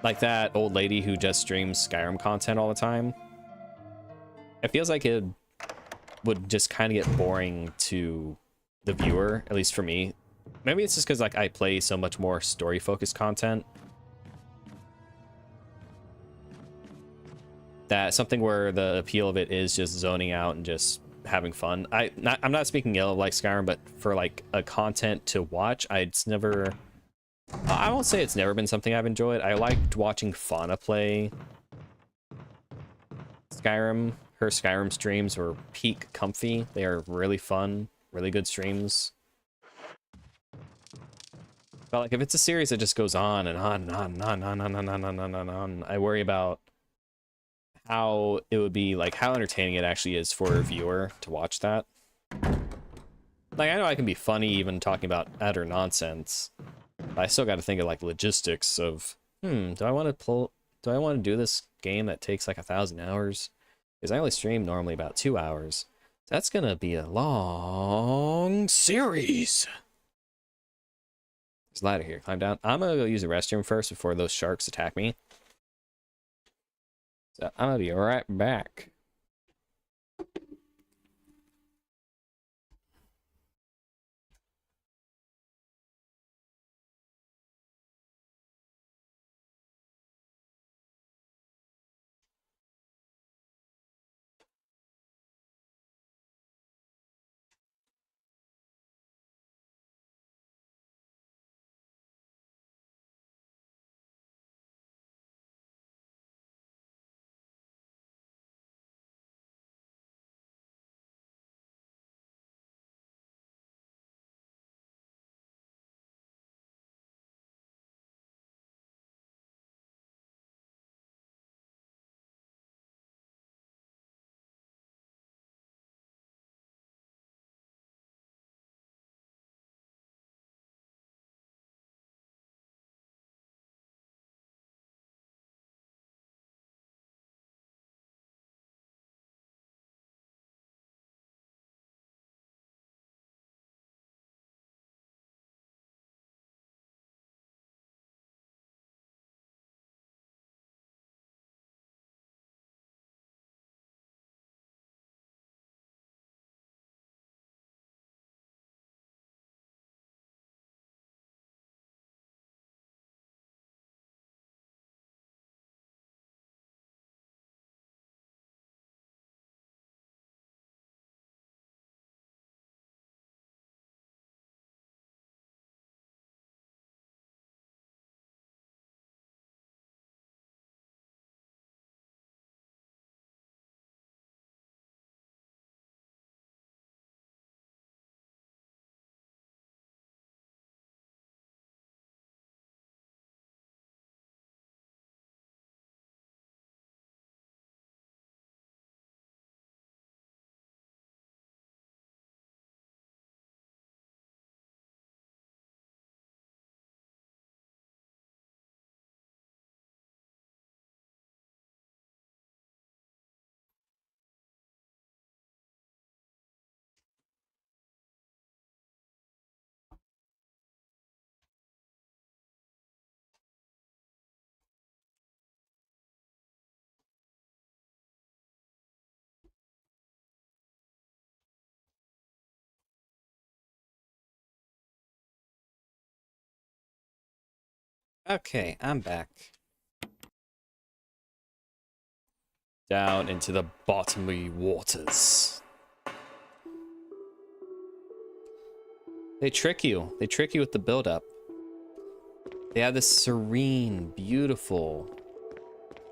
like that old lady who just streams Skyrim content all the time, it feels like it would just kind of get boring to the viewer, at least for me. Maybe it's just because like I play so much more story-focused content that something where the appeal of it is just zoning out and just having fun. I'm not speaking ill of like Skyrim, but for like a content to watch, I won't say it's never been something I've enjoyed. I liked watching Fauna play Skyrim. Her Skyrim streams were peak comfy. They are really fun, really good streams. But like if it's a series that just goes on and on and on and on and on and on and on and on and on, I worry about how it would be, like how entertaining it actually is for a viewer to watch that. Like I know I can be funny even talking about utter nonsense, but I still got to think of like logistics of do I want to do this game that takes like 1,000 hours? Because I only stream normally about 2 hours. So that's gonna be a long series. There's a ladder here. Climb down. I'm gonna go use the restroom first before those sharks attack me. So I'm gonna be right back. Okay, I'm back. Down into the bottomly waters. They trick you. They trick you with the build-up. They have this serene, beautiful,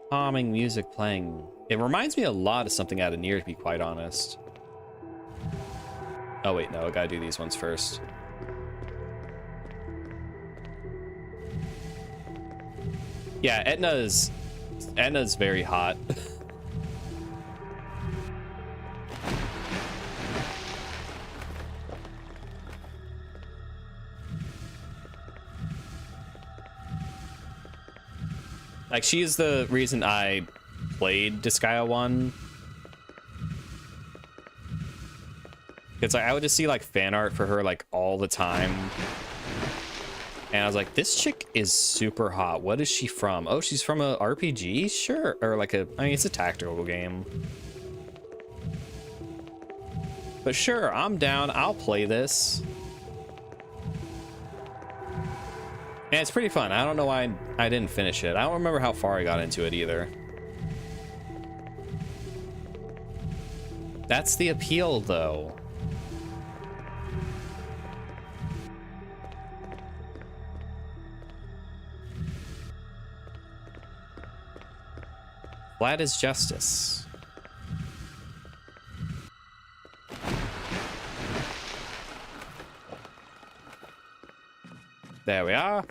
calming music playing. It reminds me a lot of something out of Nier, to be quite honest. Oh wait, no, I gotta do these ones first. Yeah, Etna's very hot. Like, she is the reason I played Disgaea 1. Because I would just see, like, fan art for her, like, all the time. And I was like, this chick is super hot. What is she from? Oh, she's from a RPG? Sure. Or, like, I mean, it's a tactical game. But sure, I'm down. I'll play this. And it's pretty fun. I don't know why I didn't finish it. I don't remember how far I got into it either. That's the appeal, though. Flat is justice. There we are.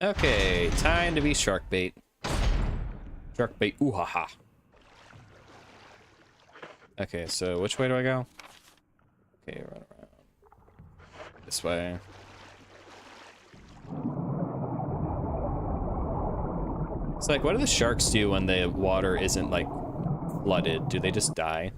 Okay, time to be shark bait. Shark bait, ooh ha ha. Okay, so which way do I go? Okay, run around. This way. It's like, what do the sharks do when the water isn't, like, flooded? Do they just die?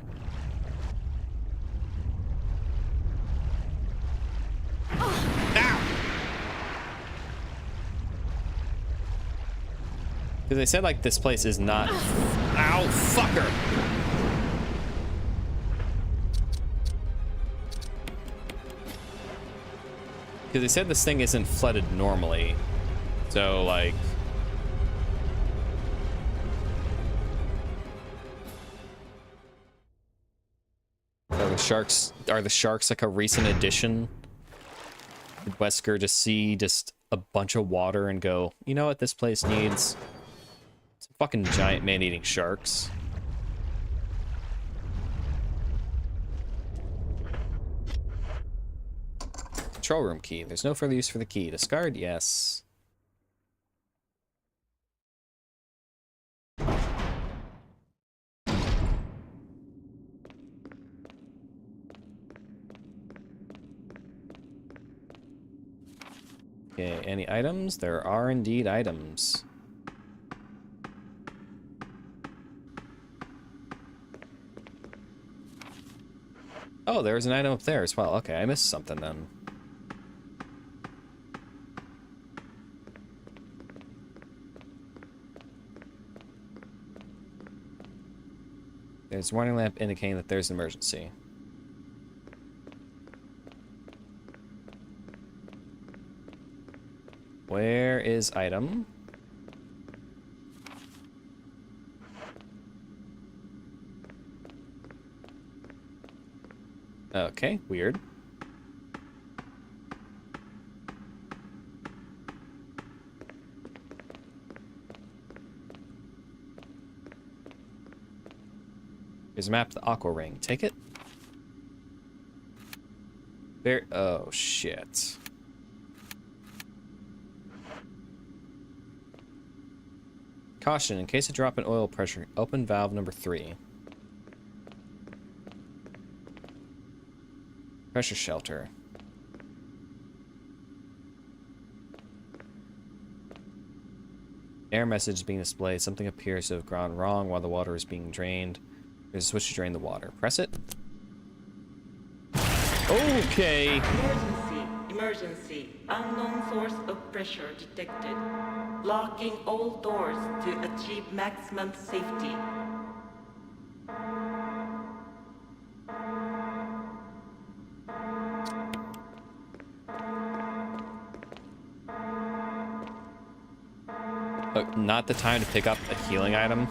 Because they said, like, this place is not... Ow, fucker! Because they said this thing isn't flooded normally. So, like... Are the sharks like a recent addition? Did Wesker just see a bunch of water and go, you know what this place needs? Some fucking giant man-eating sharks. Control room key. There's no further use for the key. Discard? Yes. Okay, any items? There are indeed items. Oh, there's an item up there as well. Okay, I missed something then. There's a warning lamp indicating that there's an emergency. Where is item? Okay, weird. Here's a map to the Aqua Ring. Take it. There. Oh, shit. Caution, in case of drop in oil pressure, open valve number 3. Pressure shelter. Error message being displayed. Something appears to have gone wrong while the water is being drained. There's a switch to drain the water. Press it. Okay. Emergency. Emergency. Unknown source of pressure detected. Locking all doors to achieve maximum safety. But not the time to pick up a healing item.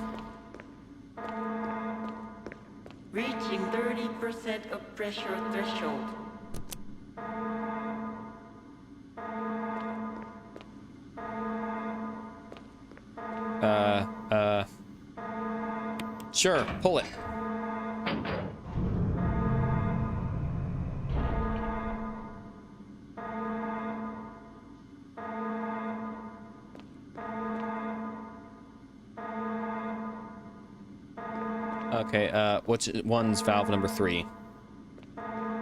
Reaching 30% of pressure threshold. Sure, pull it. Okay, which one's valve number 3?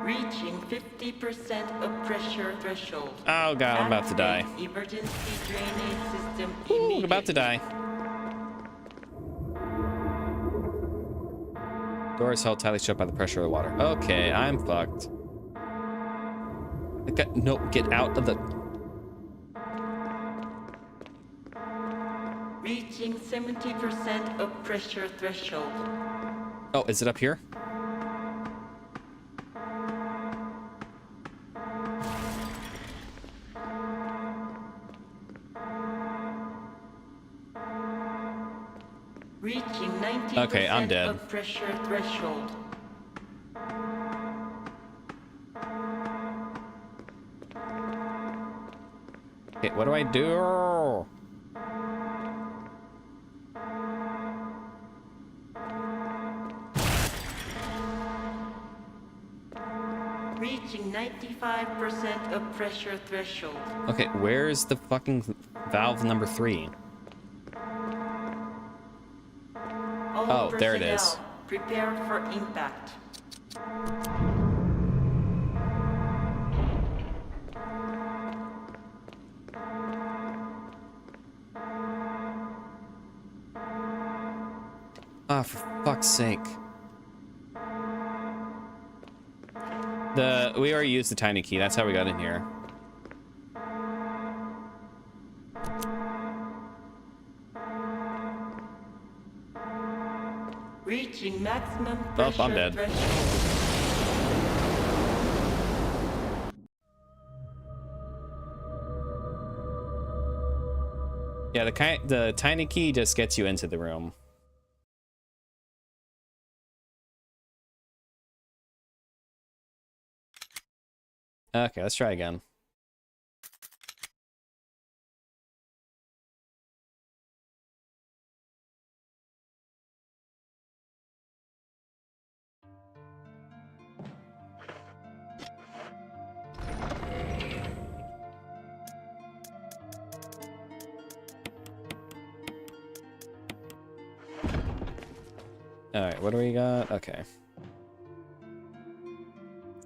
Reaching 50% of pressure threshold. Oh god, I'm about to die. Activate emergency drainage system Ooh, immediately. I'm about to die. Door is held tightly shut by the pressure of the water. Okay, I'm fucked. No, get out of the... Reaching 70% of pressure threshold. Oh, is it up here? Reaching 90% Okay, I'm dead. of pressure threshold. Okay, what do I do? Reaching 95% of pressure threshold. Okay, where's the fucking valve number 3? All Oh, there it personnel, is. prepare for impact. Ah, for fuck's sake. We already used the tiny key. That's how we got in here. Reaching maximum Oh, pressure I'm dead. threshold. Yeah, the tiny key just gets you into the room. Okay, let's try again. All right, what do we got? Okay.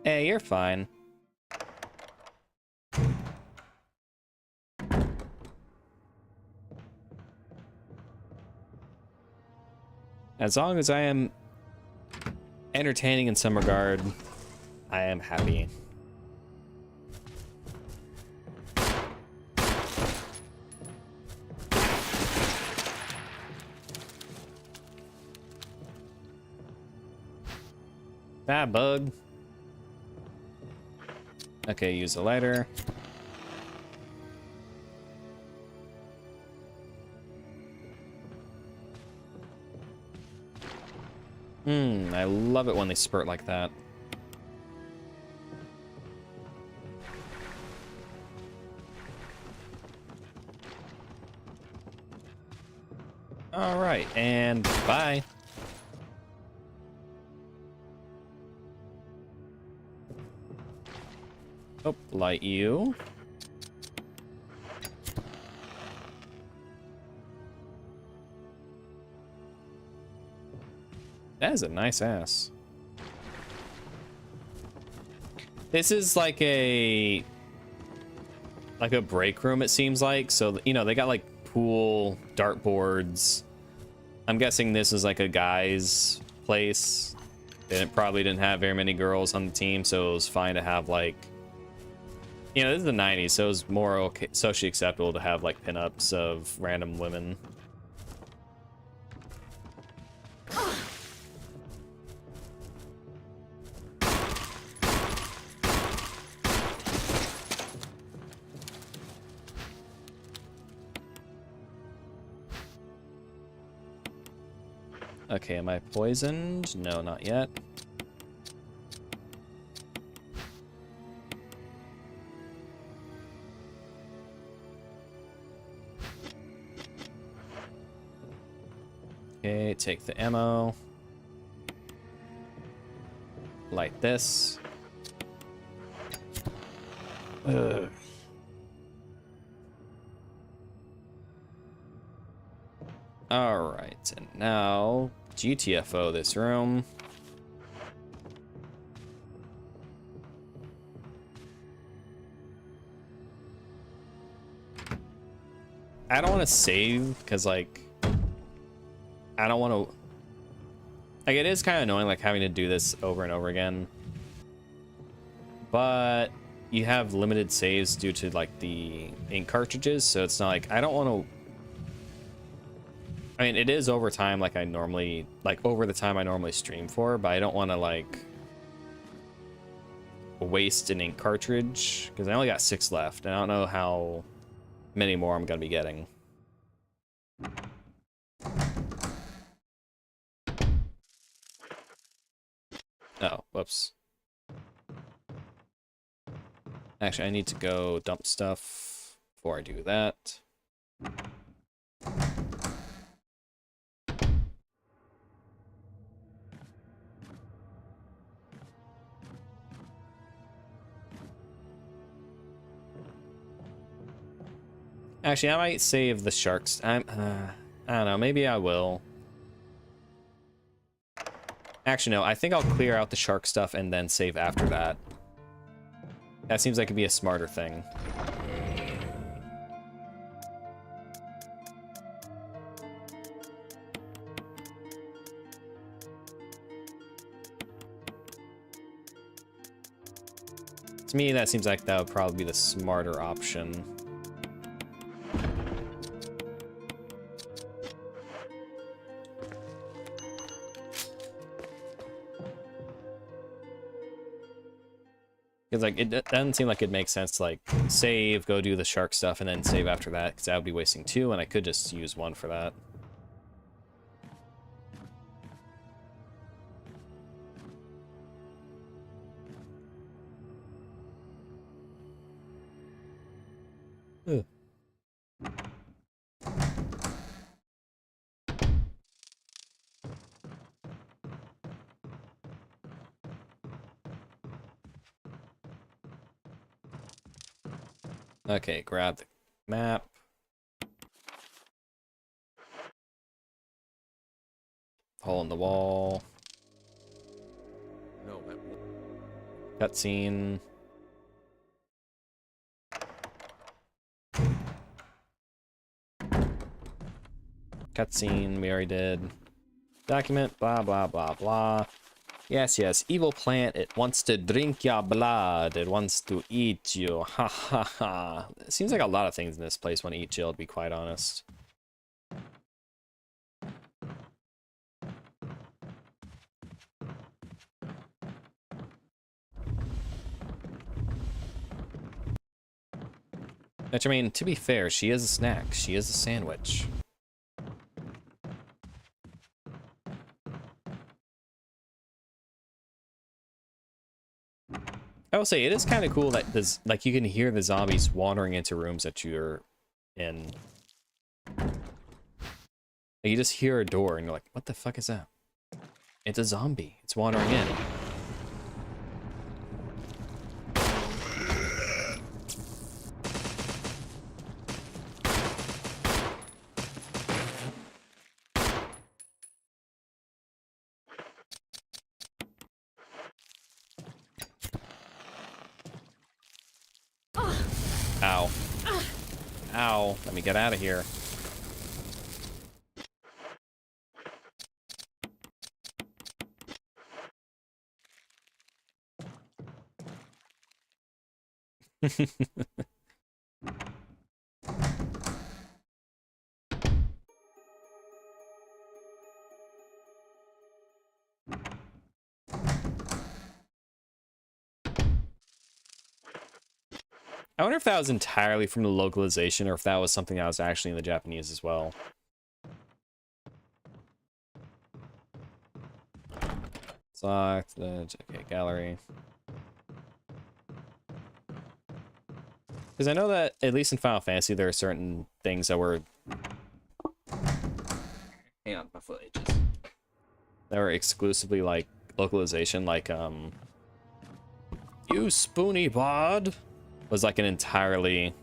Hey, you're fine. As long as I am entertaining in some regard, I am happy. Ah, bug. Okay, use a lighter. I love it when they spurt like that. All right, and bye. Oh, light you. That is a nice ass. This is like a break room, it seems like. So, you know, they got like pool, dartboards. I'm guessing this is like a guy's place. They probably didn't have very many girls on the team, so it was fine to have like You know, this is the 90s, so it was more okay, socially acceptable to have like pinups of random women. Okay, am I poisoned? No, not yet. Okay, take the ammo. Light this. Ugh. Alright, and now GTFO this room. I don't want to save because, like, I don't want to. Like, it is kind of annoying, like, having to do this over and over again. But you have limited saves due to, like, the ink cartridges, so it's not like I don't want to. I mean, it is over time, like I normally, like, over the time I normally stream for, but I don't want to, like, waste an ink cartridge because I only got 6 left, and I don't know how many more I'm gonna be getting. Oh, whoops. Actually, I need to go dump stuff before I do that. Actually, I might save the sharks. I don't know. Maybe I will. Actually, no. I think I'll clear out the shark stuff and then save after that. That seems like it'd be a smarter thing. To me, that seems like that would probably be the smarter option. Because, like, it doesn't seem like it makes sense to, like, save, go do the shark stuff, and then save after that, because that would be wasting 2, and I could just use 1 for that. Ugh. Okay, grab the map. Hole in the wall. No, that. Cutscene. Cutscene, we already did. Document, blah, blah, blah, blah. Yes, yes, evil plant, it wants to drink your blood. It wants to eat you. Ha ha ha. It seems like a lot of things in this place want to eat you, to be quite honest. Which, I mean, to be fair, she is a snack. She is a sandwich. I will say, it is kind of cool that this, like, you can hear the zombies wandering into rooms that you're in. Like, you just hear a door and you're like, what the fuck is that? It's a zombie. It's wandering in. Ow. Ow. Let me get out of here. I wonder if that was entirely from the localization or if that was something that was actually in the Japanese as well. Select the okay, gallery. Because I know that at least in Final Fantasy there are certain things that were hang on, my foot itches. That were exclusively like localization, like you spoony bod was like an entirely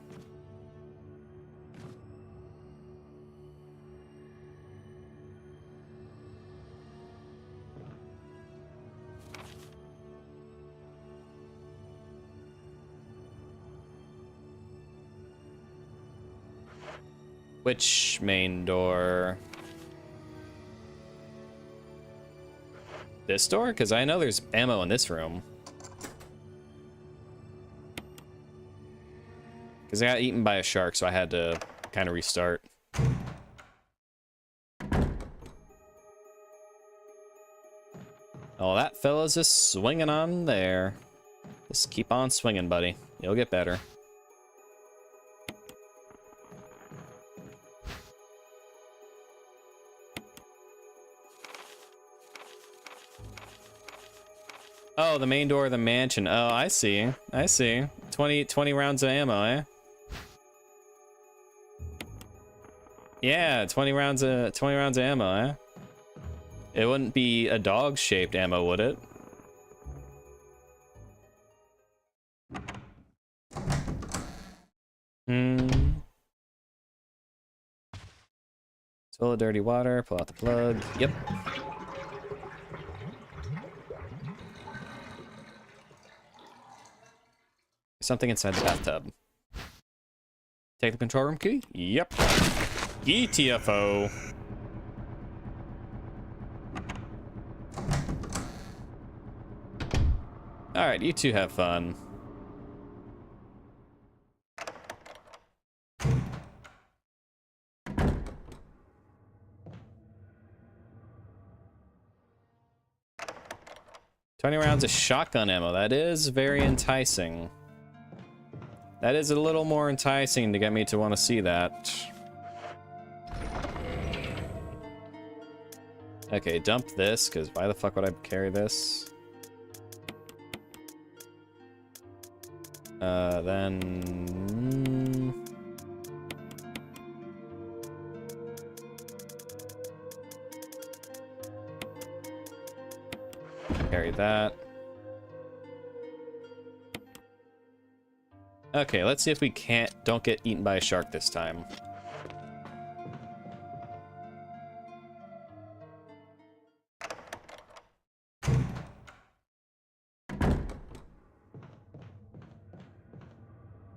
which main door? This door? Because I know there's ammo in this room. Because I got eaten by a shark, so I had to kind of restart. Oh, that fella's just swinging on there. Just keep on swinging, buddy. You'll get better. Oh, the main door of the mansion. Oh, I see. I see. 20 rounds of ammo, eh? Yeah, 20 rounds of ammo, eh? It wouldn't be a dog-shaped ammo, would it? Spill of dirty water, pull out the plug. Yep. Something inside the bathtub. Take the control room key? Yep. ETFO. Alright, you two have fun. $20 rounds of shotgun ammo. That is very enticing. That is a little more enticing to get me to want to see that. Okay, dump this, because why the fuck would I carry this? Then... carry that. Okay, let's see if we don't get eaten by a shark this time.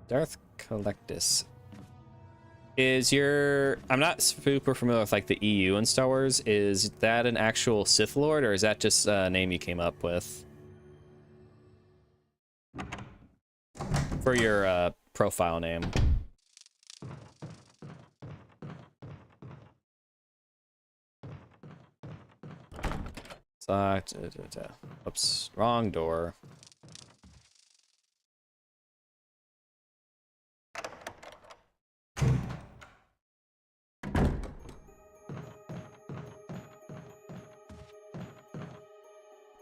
Darth Collectus. I'm not super familiar with like the EU in Star Wars. Is that an actual Sith Lord or is that just a name you came up with? For your profile name. Oops, wrong door.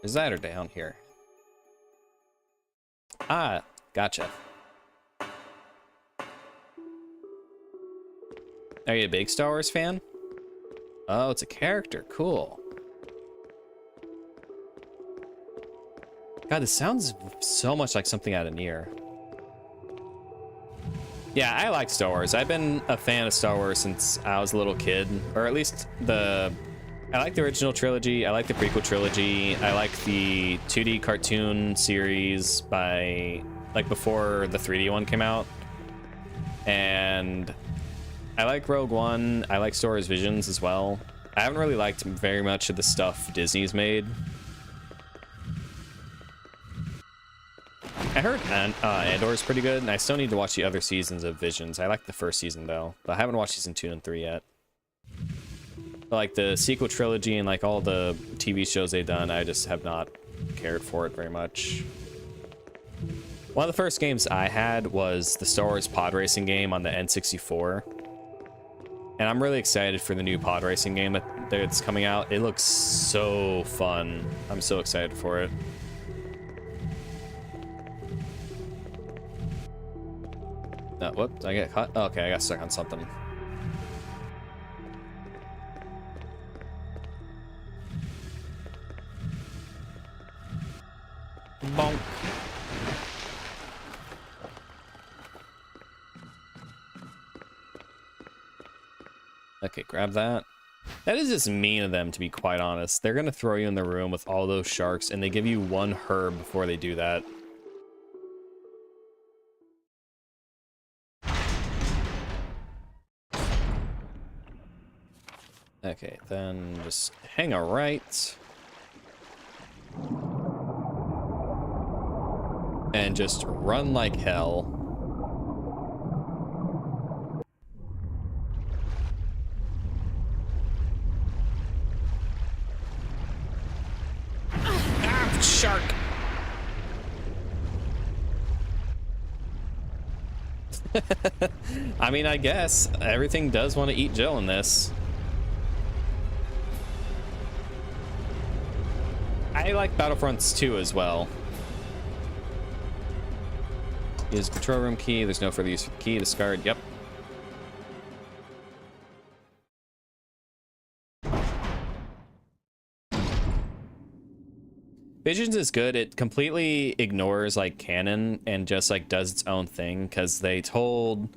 Is that or down here? Ah, gotcha. Are you a big Star Wars fan? Oh, it's a character. Cool. God, this sounds so much like something out of Nier. Yeah, I like Star Wars. I've been a fan of Star Wars since I was a little kid, or at least I like the original trilogy. I like the prequel trilogy. I like the 2D cartoon series before the 3D one came out. And I like Rogue One. I like Star Wars Visions as well. I haven't really liked very much of the stuff Disney's made. I heard Andor is pretty good, and I still need to watch the other seasons of Visions. I like the first season though, but I haven't watched season 2 and 3 yet. But, like the sequel trilogy and like all the TV shows they've done, I just have not cared for it very much. One of the first games I had was the Star Wars pod racing game on the N64. And I'm really excited for the new pod racing game that's coming out. It looks so fun. I'm so excited for it. Whoops, I get caught. Oh, okay, I got stuck on something. Bonk. Okay, grab that. That is just mean of them, to be quite honest. They're gonna throw you in the room with all those sharks, and they give you one herb before they do that. Okay, then just hang a right. And just run like hell. Shark. I mean, I guess everything does want to eat Jill in this. I like Battlefronts 2 as well. Use control room key. There's no further use for the key. Discard. Yep. Visions is good. It completely ignores like canon and just like does its own thing, because they told,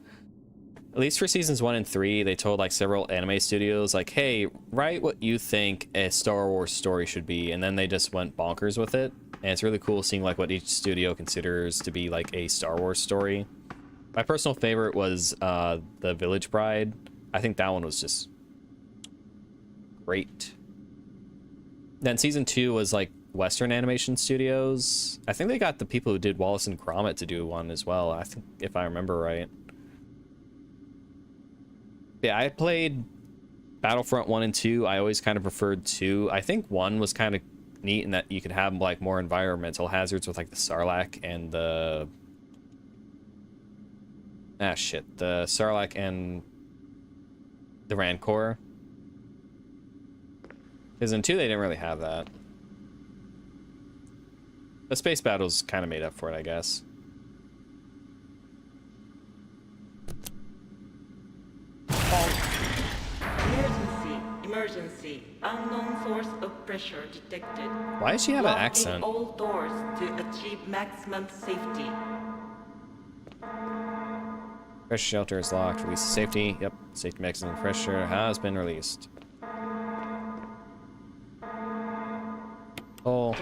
at least for seasons 1 and 3, they told like several anime studios like, hey, write what you think a Star Wars story should be, and then they just went bonkers with it. And it's really cool seeing like what each studio considers to be like a Star Wars story. My personal favorite was the Village Bride. I think that one was just great. Then season 2 was like Western Animation Studios. I think they got the people who did Wallace and Gromit to do one as well, I think, if I remember right. Yeah, I played Battlefront 1 and 2. I always kind of preferred 2. I think 1 was kind of neat in that you could have like more environmental hazards with like the Sarlacc and the the Sarlacc and the Rancor. Because in 2 they didn't really have that. The space battles kind of made up for it, I guess. Emergency. Unknown source of pressure detected. Why does she have an Locking accent? all doors to achieve maximum safety. Pressure shelter is locked. Release the safety. Yep. Safety maximum pressure has been released. Oh.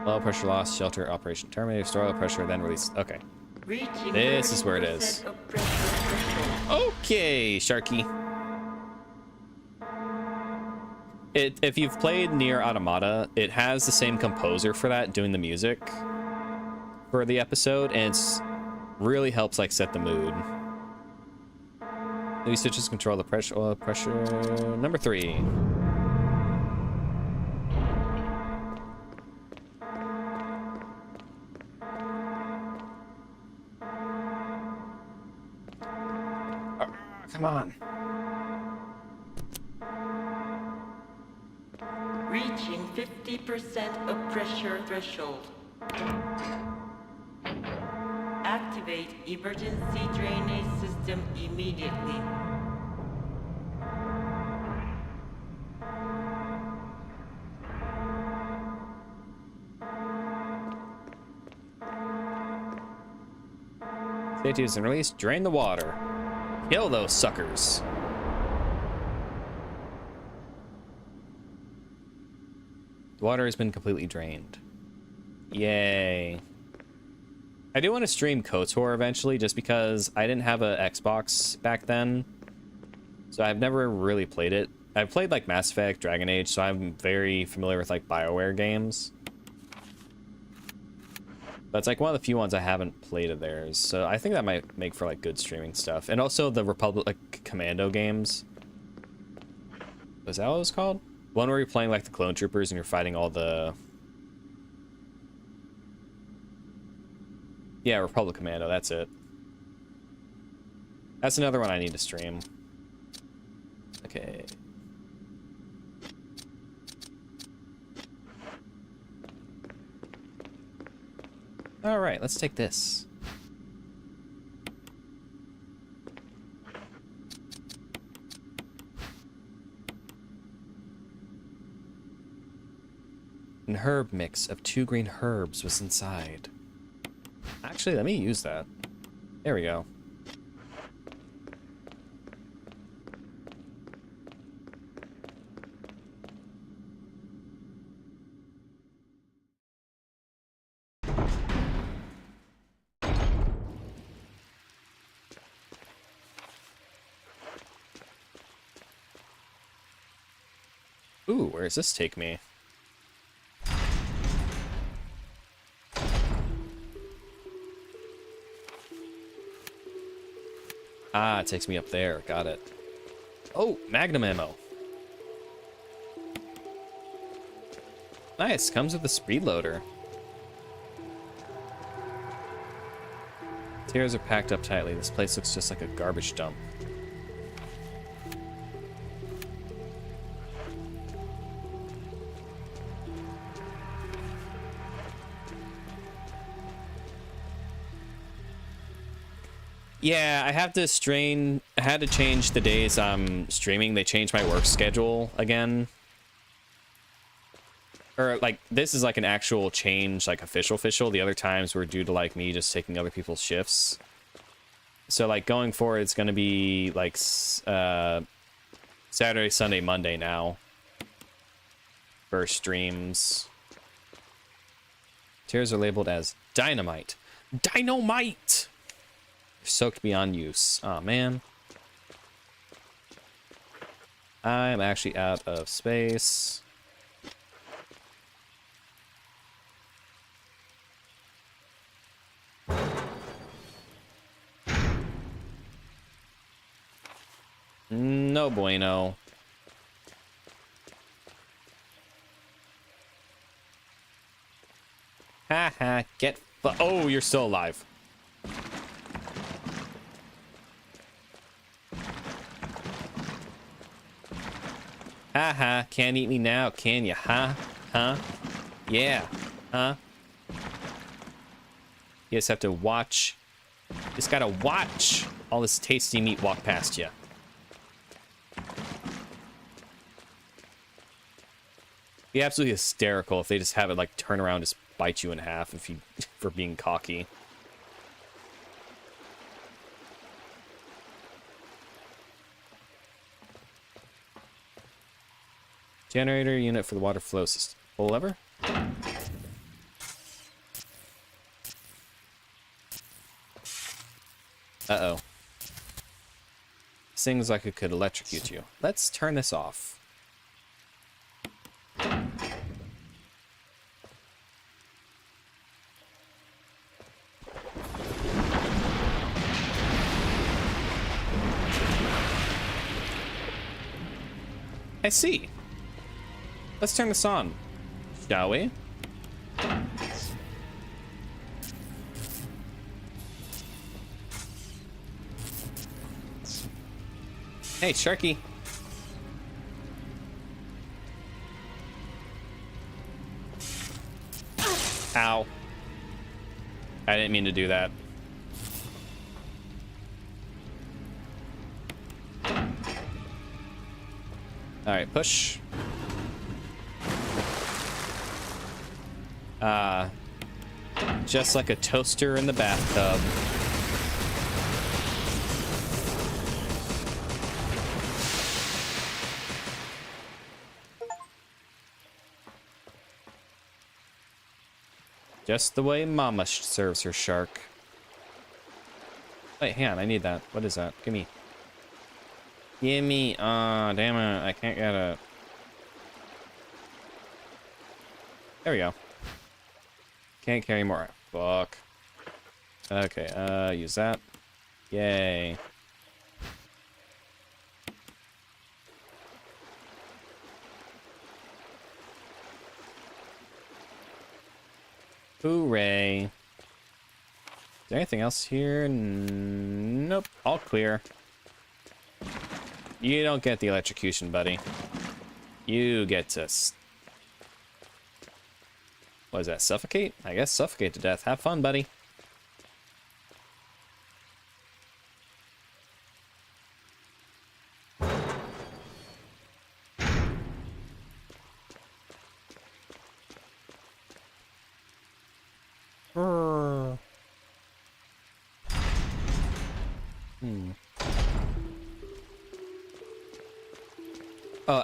Low pressure loss. Shelter operation terminated. Restore low pressure, then release. Okay. Reaching This is where it is. 30% of pressure threshold. Okay, Sharky. If you've played Nier Automata, it has the same composer for that doing the music for the episode, and it's really helps like set the mood. New switches control the pressure. Oil pressure number 3. Come on. Reaching 50% of pressure threshold. Activate emergency drainage system immediately. Safety is released. Drain the water. Kill those suckers. The water has been completely drained. Yay. I do want to stream KOTOR eventually, just because I didn't have an Xbox back then. So I've never really played it. I've played like Mass Effect, Dragon Age, so I'm very familiar with like BioWare games. But it's like one of the few ones I haven't played of theirs, so I think that might make for like good streaming stuff. And also the Republic like, Commando games. Was that what it was called? One where you're playing like the clone troopers and you're fighting all the... Yeah, Republic Commando, that's it. That's another one I need to stream. Okay. All right, let's take this. An herb mix of 2 green herbs was inside. Actually, let me use that. There we go. Ooh, where does this take me? Ah, it takes me up there. Got it. Oh, magnum ammo. Nice, comes with a speed loader. Tears are packed up tightly. This place looks just like a garbage dump. Yeah, I had to change the days I'm streaming. They changed my work schedule again. Or like this is like an actual change, like official. The other times were due to like me just taking other people's shifts. So like going forward, it's gonna be like Saturday, Sunday, Monday now for streams. Tears are labeled as dynamite. Dynamite! Soaked beyond use. Oh man. I'm actually out of space. No bueno. Haha, oh, you're still alive. Haha, can't eat me now, can you? Huh? Huh? Yeah. Huh? You just have to watch. Just gotta watch all this tasty meat walk past you. Be absolutely hysterical if they just have it like turn around, just bite you in half if you for being cocky. Generator unit for the water flow system. Pull lever. Uh-oh. Seems like it could electrocute you. Let's turn this off. I see. Let's turn this on, shall we? Hey, Sharky. Ow. I didn't mean to do that. All right, push. Just like a toaster in the bathtub. Just the way Mama serves her shark. Wait, hang on, I need that. What is that? Give me. Gimme. Aw, damn it. I can't get it. There we go. Can't carry more. Fuck. Okay, use that. Yay. Hooray. Is there anything else here? Nope. All clear. You don't get the electrocution, buddy. You get to... What is that? Suffocate? I guess suffocate to death. Have fun, buddy.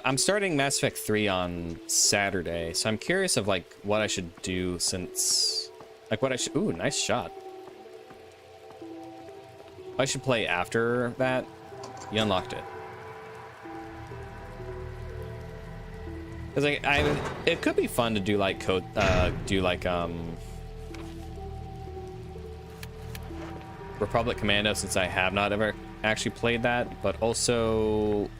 I'm starting Mass Effect 3 on Saturday, so I'm curious of like what I should do since, like what I should. Ooh, nice shot. I should play after that. You unlocked it. Cause like it could be fun to do like Republic Commando, since I have not ever actually played that, but also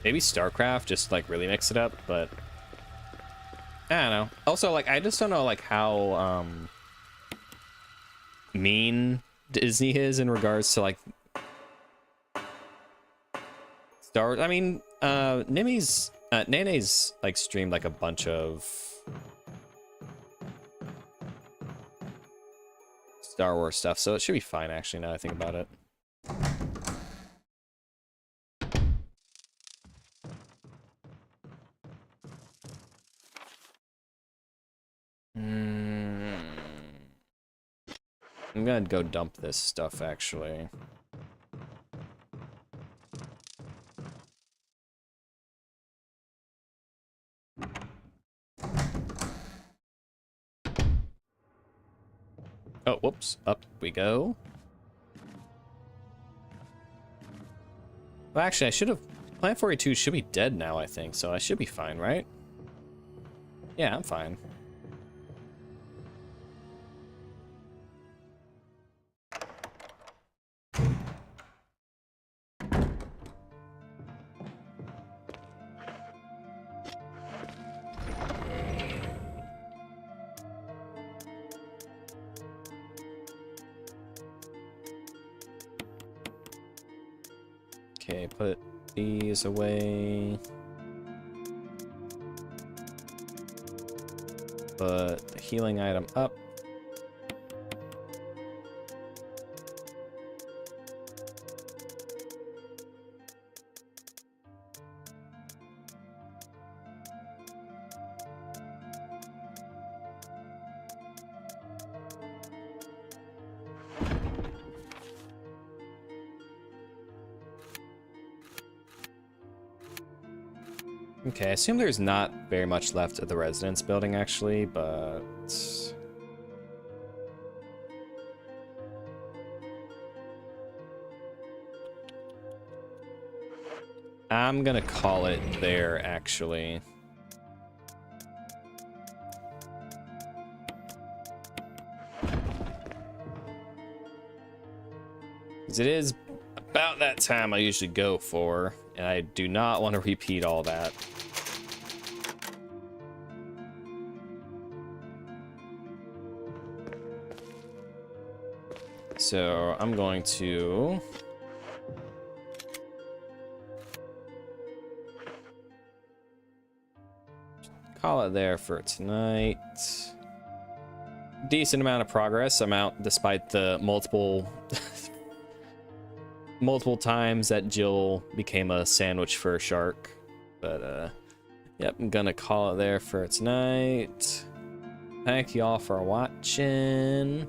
maybe StarCraft, just like really mix it up. But I don't know. Also, like I just don't know like how mean Disney is in regards to like Star Wars. I mean, Nene's like streamed like a bunch of Star Wars stuff, so it should be fine actually now that I think about it. I'm gonna go dump this stuff actually. Oh, whoops. Up we go. Well, actually, I should have... Plant 42 should be dead now, I think, so I should be fine, right? Yeah, I'm fine. Okay, put these away. Put the healing item up. Okay, I assume there's not very much left of the residence building, actually, but... I'm gonna call it there, actually. 'Cause it is about that time I usually go for, and I do not want to repeat all that. So I'm going to call it there for tonight. Decent amount of progress. I'm out despite the multiple times that Jill became a sandwich for a shark. But yep, I'm gonna call it there for tonight. Thank you all for watching.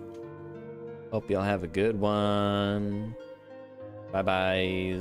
Hope y'all have a good one. Bye bye.